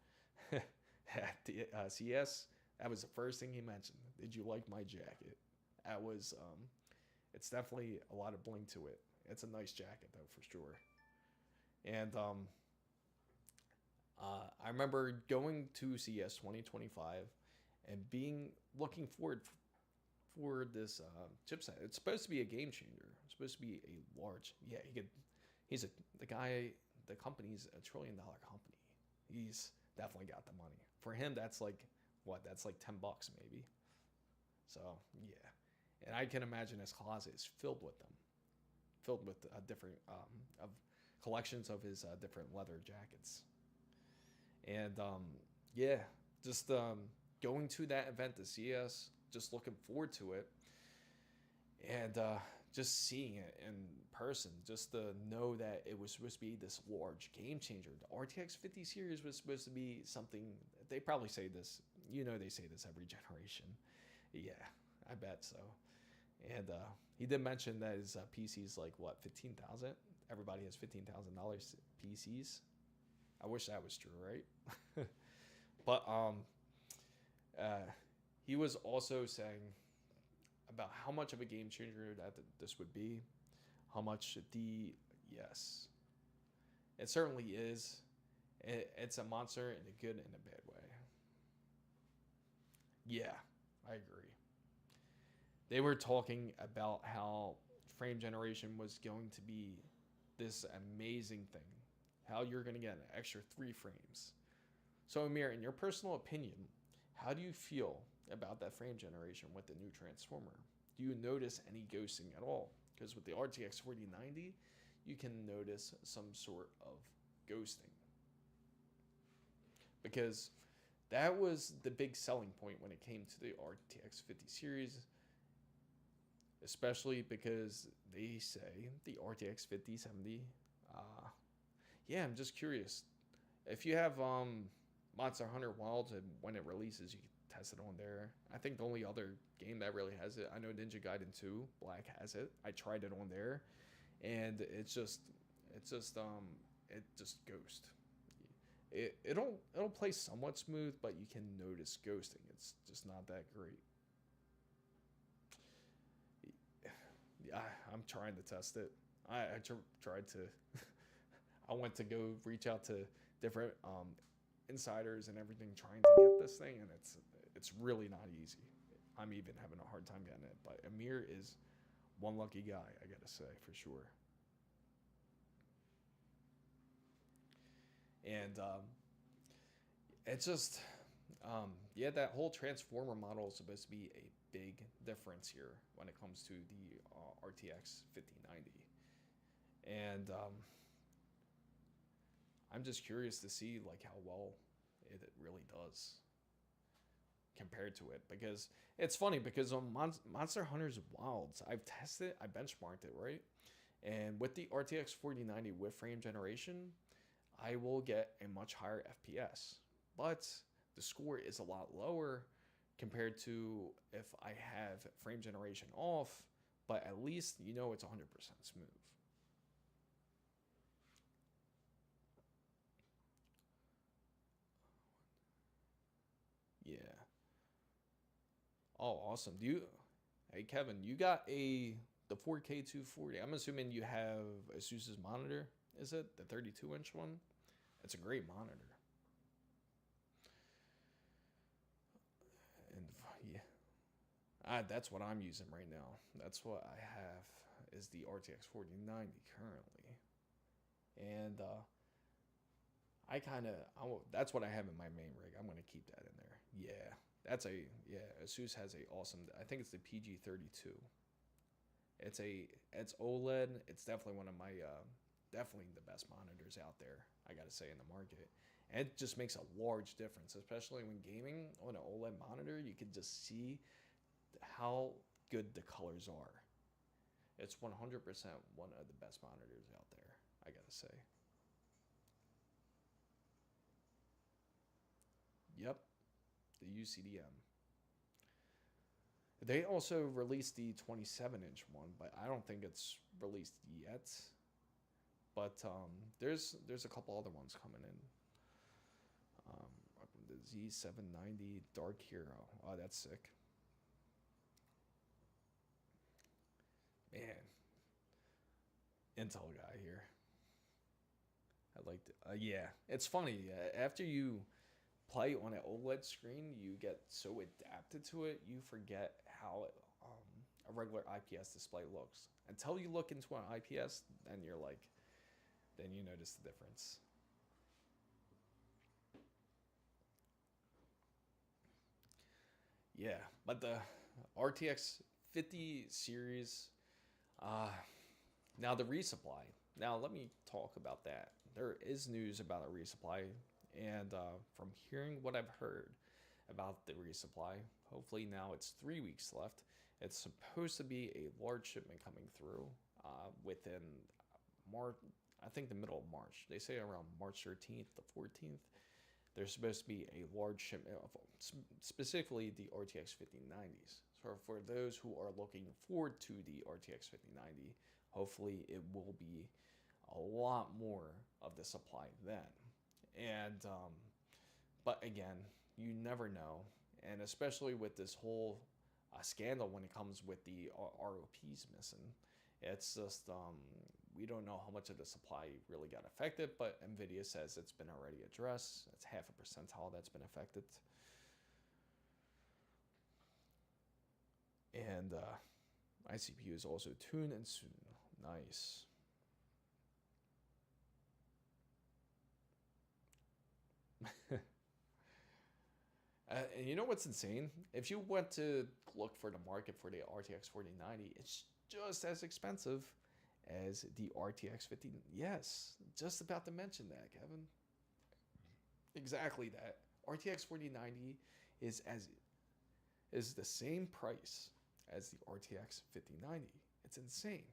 [SPEAKER 2] at the CS. That was the first thing he mentioned. Did you like my jacket? That was, it's definitely a lot of bling to it. It's a nice jacket though, for sure. And I remember going to CS 2025 and looking forward for this chipset. It's supposed to be a game changer. It's supposed to be a large. Yeah, the company's $1 trillion company. He's definitely got the money. For him, that's like that's like $10 maybe. So yeah, and I can imagine his closet is filled with them, filled with different of collections of his different leather jackets. And yeah, just going to that event to see us, just looking forward to it. And just seeing it in person, just to know that it was supposed to be this large game changer. The RTX 50 series was supposed to be something, they probably say this, they say this every generation. Yeah, I bet so. And he did mention that his PC's like, what, 15,000? Everybody has $15,000 PCs. I wish that was true, right? But he was also saying about how much of a game changer that this would be, how much yes, it certainly is. It's a monster in a good and a bad way. Yeah, I agree. They were talking about how frame generation was going to be this amazing thing, how you're going to get an extra 3 frames. So Amir, in your personal opinion, how do you feel about that frame generation with the new transformer? Do you notice any ghosting at all? Because with the RTX 4090, you can notice some sort of ghosting. Because that was the big selling point when it came to the RTX 50 series, especially because they say the RTX 5070. Yeah, I'm just curious. If you have Monster Hunter Wilds, and when it releases, you can test it on there. I think the only other game that really has it, I know Ninja Gaiden 2 Black has it. I tried it on there, and it just ghost. It'll play somewhat smooth, but you can notice ghosting. It's just not that great. Yeah, I'm trying to test it. I tried to. I went to go reach out to different insiders and everything, trying to get this thing, and it's really not easy. I'm even having a hard time getting it. But Amir is one lucky guy, I gotta say, for sure. And it's just, yeah, that whole transformer model is supposed to be a big difference here when it comes to the RTX 5090. And I'm just curious to see like how well it really does compared to it, because it's funny because on Monster Hunter's Wilds, I've tested, I benchmarked it, right? And with the RTX 4090 with frame generation, I will get a much higher FPS, but the score is a lot lower compared to if I have frame generation off, but at least it's 100% smooth. Yeah. Oh, awesome. Hey Kevin, you got the 4K 240. I'm assuming you have ASUS's monitor. Is it the 32-inch one? It's a great monitor. And yeah, that's what I'm using right now. That's what I have, is the RTX 4090 currently. And that's what I have in my main rig. I'm gonna keep that in there. Yeah, ASUS has a awesome. I think it's the PG32. It's OLED. It's definitely one of my definitely the best monitors out there, I gotta say, in the market. And it just makes a large difference, especially when gaming on an OLED monitor. You can just see how good the colors are. It's 100% one of the best monitors out there, I gotta say. Yep, the UCDM. They also released the 27-inch one, but I don't think it's released yet. But there's a couple other ones coming in. The Z790 Dark Hero. Oh, that's sick. Man, Intel guy here. I liked it. Yeah, it's funny. After you play on an OLED screen, you get so adapted to it, you forget how a regular IPS display looks. Until you look into an IPS, then you notice the difference. Yeah, but the RTX 50 series, now the resupply. Now let me talk about that. There is news about a resupply, and from hearing what I've heard about the resupply, Hopefully now it's 3 weeks left. It's supposed to be a large shipment coming through within March, I think the middle of March. They say around March 13th to 14th. There's supposed to be a large shipment of specifically the RTX 5090s. So for those who are looking forward to the RTX 5090, hopefully it will be a lot more of the supply then. And but again, you never know, and especially with this whole scandal when it comes with the ROPs missing, it's just we don't know how much of the supply really got affected, but NVIDIA says it's been already addressed. It's 0.5% that's been affected. And my CPU is also tuned and soon. Nice. And you know what's insane? If you went to look for the market for the RTX 4090, it's just as expensive as the RTX 50. Yes, just about to mention that, Kevin. Exactly that. RTX 4090 is the same price as the RTX 5090. It's insane.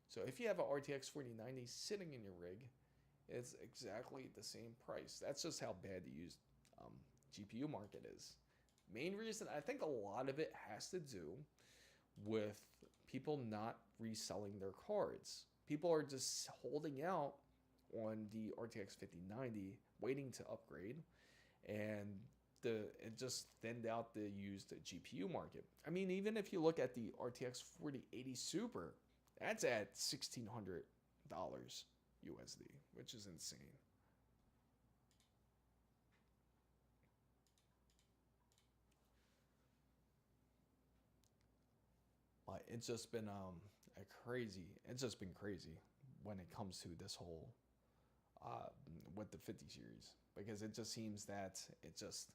[SPEAKER 2] So if you have an RTX 4090 sitting in your rig, it's exactly the same price. That's just how bad the used GPU market is. Main reason, I think a lot of it has to do with people not reselling their cards. People are just holding out on the RTX 5090, waiting to upgrade, and it just thinned out the used GPU market. I mean, even if you look at the RTX 4080 Super, that's at $1,600 USD, which is insane. But it's just been it's just been crazy when it comes to this whole with the 50 series, because it just seems that it just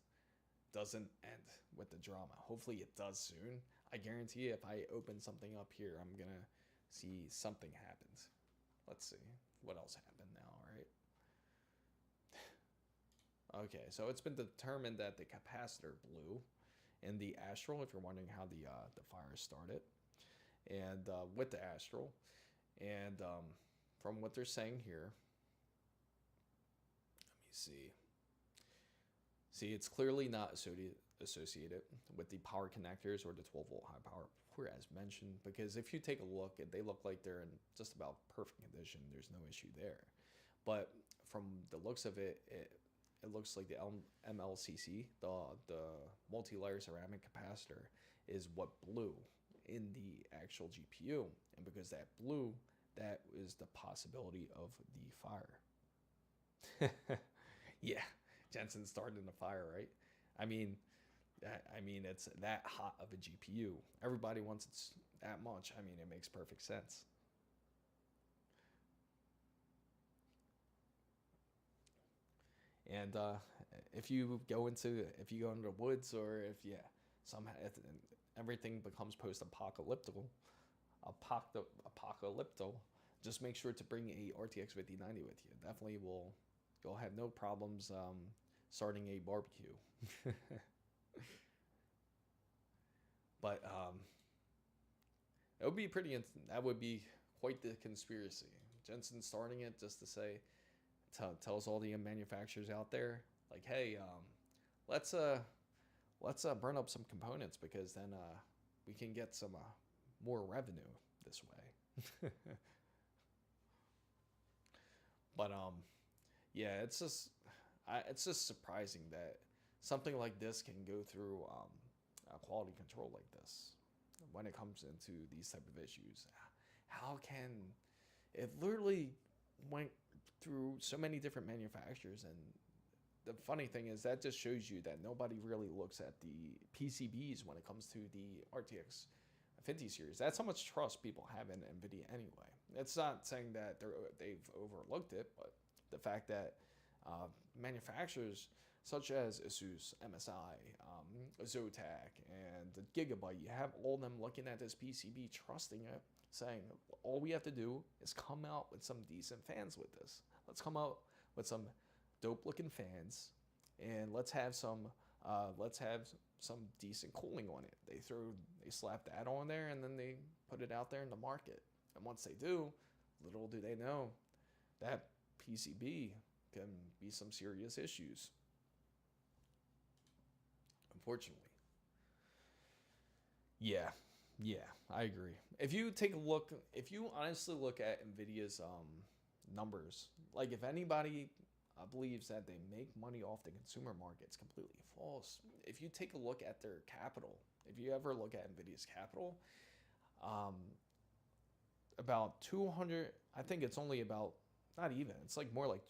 [SPEAKER 2] doesn't end with the drama. Hopefully it does soon. I guarantee you, if I open something up here, I'm gonna see something happens. Let's see what else happened now, right? Okay, so it's been determined that the capacitor blew in the Astral, if you're wondering how the fire started, and with the Astral, and from what they're saying here, let me see. See, it's clearly not associated with the power connectors or the 12-volt high power port as mentioned, because if you take a look, they look like they're in just about perfect condition. There's no issue there. But from the looks of it, it looks like the MLCC, the multi-layer ceramic capacitor, is what blew in the actual GPU. And because that blew, that is the possibility of the fire. Yeah, Jensen started the fire, right? I mean, it's that hot of a GPU. Everybody wants it that much. I mean, it makes perfect sense. And if you go into the woods, or if somehow everything becomes post-apocalyptical, just make sure to bring a RTX 5090 with you. Definitely you'll have no problems starting a barbecue. But it would be that would be quite the conspiracy. Jensen starting it just to say, tells all the manufacturers out there, like, hey, let's burn up some components, because then we can get some more revenue this way. But yeah, it's just surprising that something like this can go through quality control like this when it comes into these type of issues. How can it literally went through so many different manufacturers? And the funny thing is that just shows you that nobody really looks at the PCBs when it comes to the RTX 50 series. That's how much trust people have in NVIDIA anyway. It's not saying that they've overlooked it, but the fact that manufacturers such as ASUS, MSI, Zotac, and Gigabyte, you have all of them looking at this PCB, trusting it, saying all we have to do is come out with some decent fans with this. Let's come out with some dope looking fans, and let's have some Let's have some decent cooling on it. They slap that on there, and then they put it out there in the market. And once they do, little do they know that PCB can be some serious issues, unfortunately. Yeah, yeah, I agree. If you take a look, if you honestly look at Nvidia's numbers, like if anybody believes that they make money off the consumer market, it's completely false. If you take a look at their capital, if you ever look at Nvidia's capital, um, about 200, I think it's only about, not even, it's like more like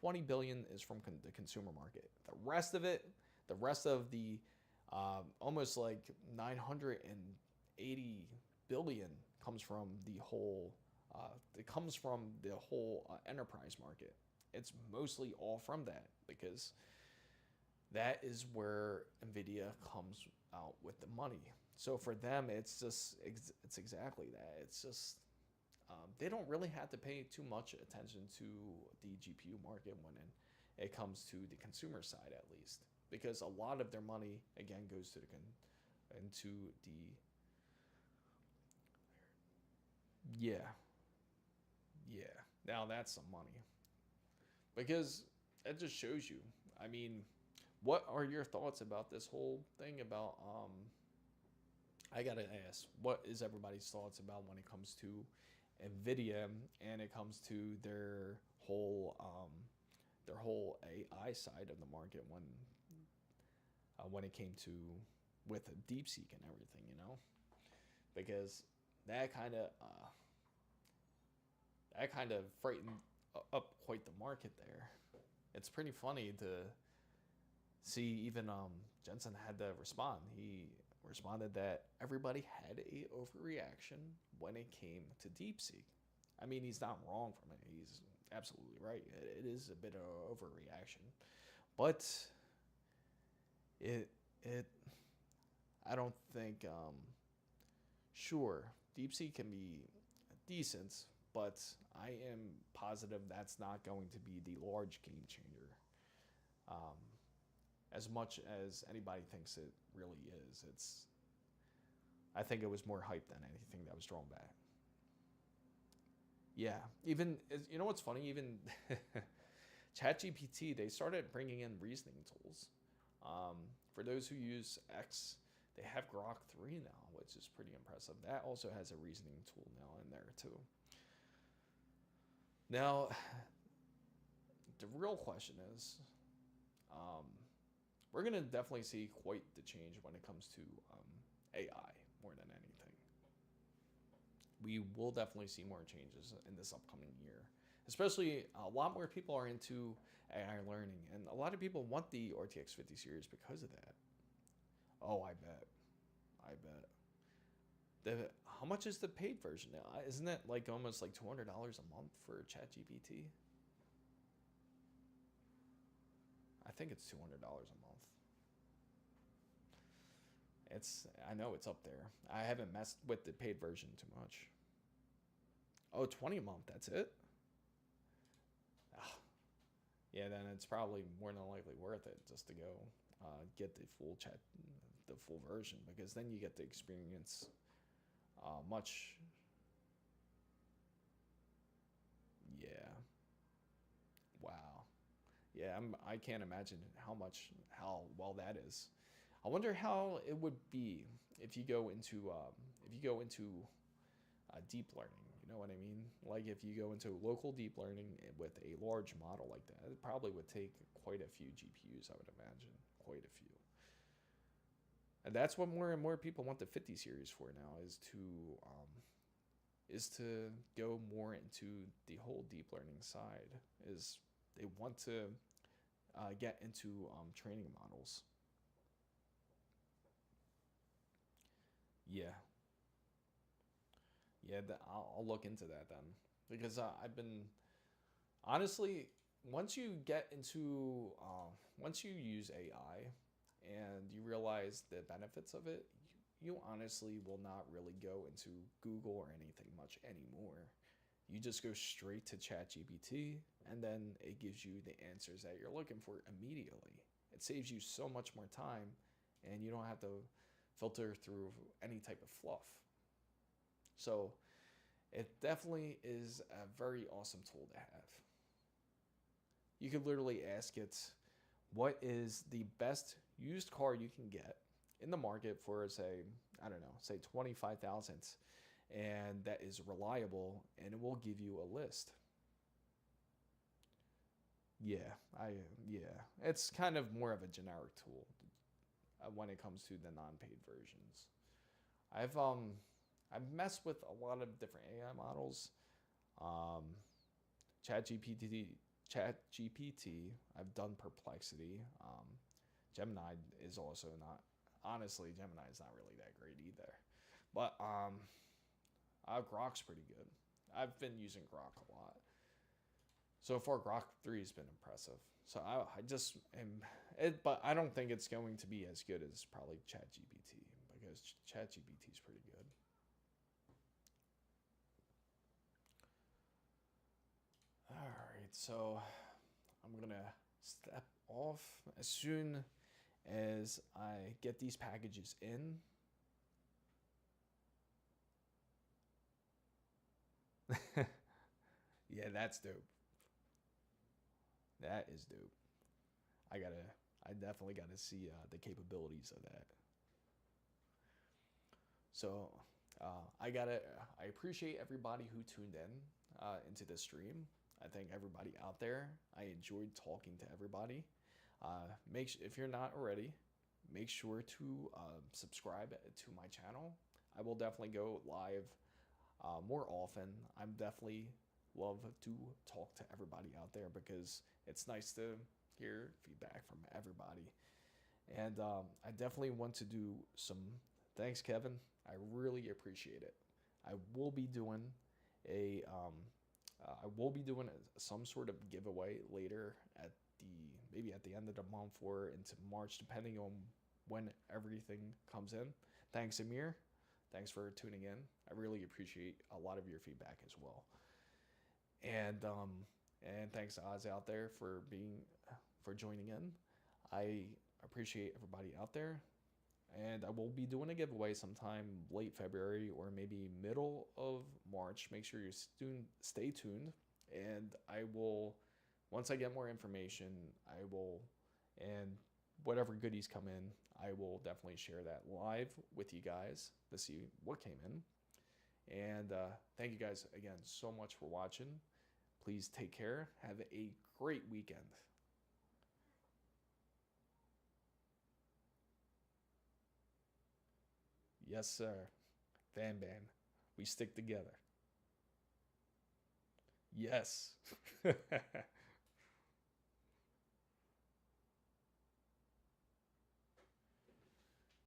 [SPEAKER 2] 20 billion is from the consumer market. The rest of it, the rest of the almost like 980 billion comes from the whole enterprise market. It's mostly all from that, because that is where Nvidia comes out with the money. So for them, it's exactly that. It's just they don't really have to pay too much attention to the GPU market when it comes to the consumer side, at least, because a lot of their money again goes to into the yeah. Now that's some money, because it just shows you. I mean, what are your thoughts about this whole thing about I gotta ask, what is everybody's thoughts about when it comes to Nvidia and it comes to their whole AI side of the market when it came to with DeepSeek and everything, because that kind of frightened up quite the market there. It's pretty funny to see even Jensen had to respond. He responded that everybody had a overreaction when it came to DeepSeek. I mean, he's not wrong from it. He's absolutely right. It is a bit of an overreaction, but it I don't think sure, DeepSeek can be decent, but I am positive that's not going to be the large game changer. As much as anybody thinks it really is, I think it was more hype than anything that was drawn back. Yeah, even you know what's funny? Even ChatGPT, they started bringing in reasoning tools. For those who use X, they have Grok 3 now, which is pretty impressive. That also has a reasoning tool now in there too. Now, the real question is, we're going to definitely see quite the change when it comes to AI more than anything. We will definitely see more changes in this upcoming year. Especially, a lot more people are into AI learning, and a lot of people want the RTX 50 series because of that. Oh, I bet. How much is the paid version now? Isn't that like almost like $200 a month for ChatGPT? I think it's $200 a month. I know it's up there. I haven't messed with the paid version too much. Oh, 20 a month, that's it? Yeah, then it's probably more than likely worth it just to go get the full version, because then you get to experience much. Yeah. Wow. Yeah, I can't imagine how well that is. I wonder how it would be if you go into deep learning. You know what I mean? Like if you go into local deep learning with a large model like that, it probably would take quite a few GPUs, I would imagine. Quite a few. And that's what more and more people want the 50 series for now, is to go more into the whole deep learning side. Is they want to get into training models. Yeah. Yeah, I'll look into that then, because I've been honestly, once you use AI and you realize the benefits of it, you honestly will not really go into Google or anything much anymore. You just go straight to ChatGPT, and then it gives you the answers that you're looking for immediately. It saves you so much more time, and you don't have to filter through any type of fluff. So it definitely is a very awesome tool to have. You could literally ask it, what is the best used car you can get in the market for, say, I don't know, say 25,000, and that is reliable, and it will give you a list. Yeah, it's kind of more of a generic tool when it comes to the non-paid versions. I've messed with a lot of different AI models. ChatGPT. I've done Perplexity. Gemini is also not. Honestly, Gemini is not really that great either. But Grok's pretty good. I've been using Grok a lot. So far, Grok 3 has been impressive. So I just am, but I don't think it's going to be as good as probably ChatGPT, because ChatGPT is pretty good. All right, so I'm gonna step off as soon as I get these packages in. Yeah, that's dope. That is dope. I definitely gotta see the capabilities of that. So I appreciate everybody who tuned in into this stream. I thank everybody out there. I enjoyed talking to everybody. If you're not already, make sure to subscribe to my channel. I will definitely go live more often. I'm definitely love to talk to everybody out there, because it's nice to hear feedback from everybody. And I definitely want to do some, thanks Kevin, I really appreciate it. I will be doing some sort of giveaway later maybe at the end of the month or into March, depending on when everything comes in. Thanks, Amir. Thanks for tuning in. I really appreciate a lot of your feedback as well. And thanks to Oz out there for joining in. I appreciate everybody out there. And I will be doing a giveaway sometime late February or maybe middle of March. Make sure you stay tuned. And I will, once I get more information, and whatever goodies come in, I will definitely share that live with you guys to see what came in. And thank you guys again so much for watching. Please take care. Have a great weekend. Yes, sir. Fan band. We stick together. Yes.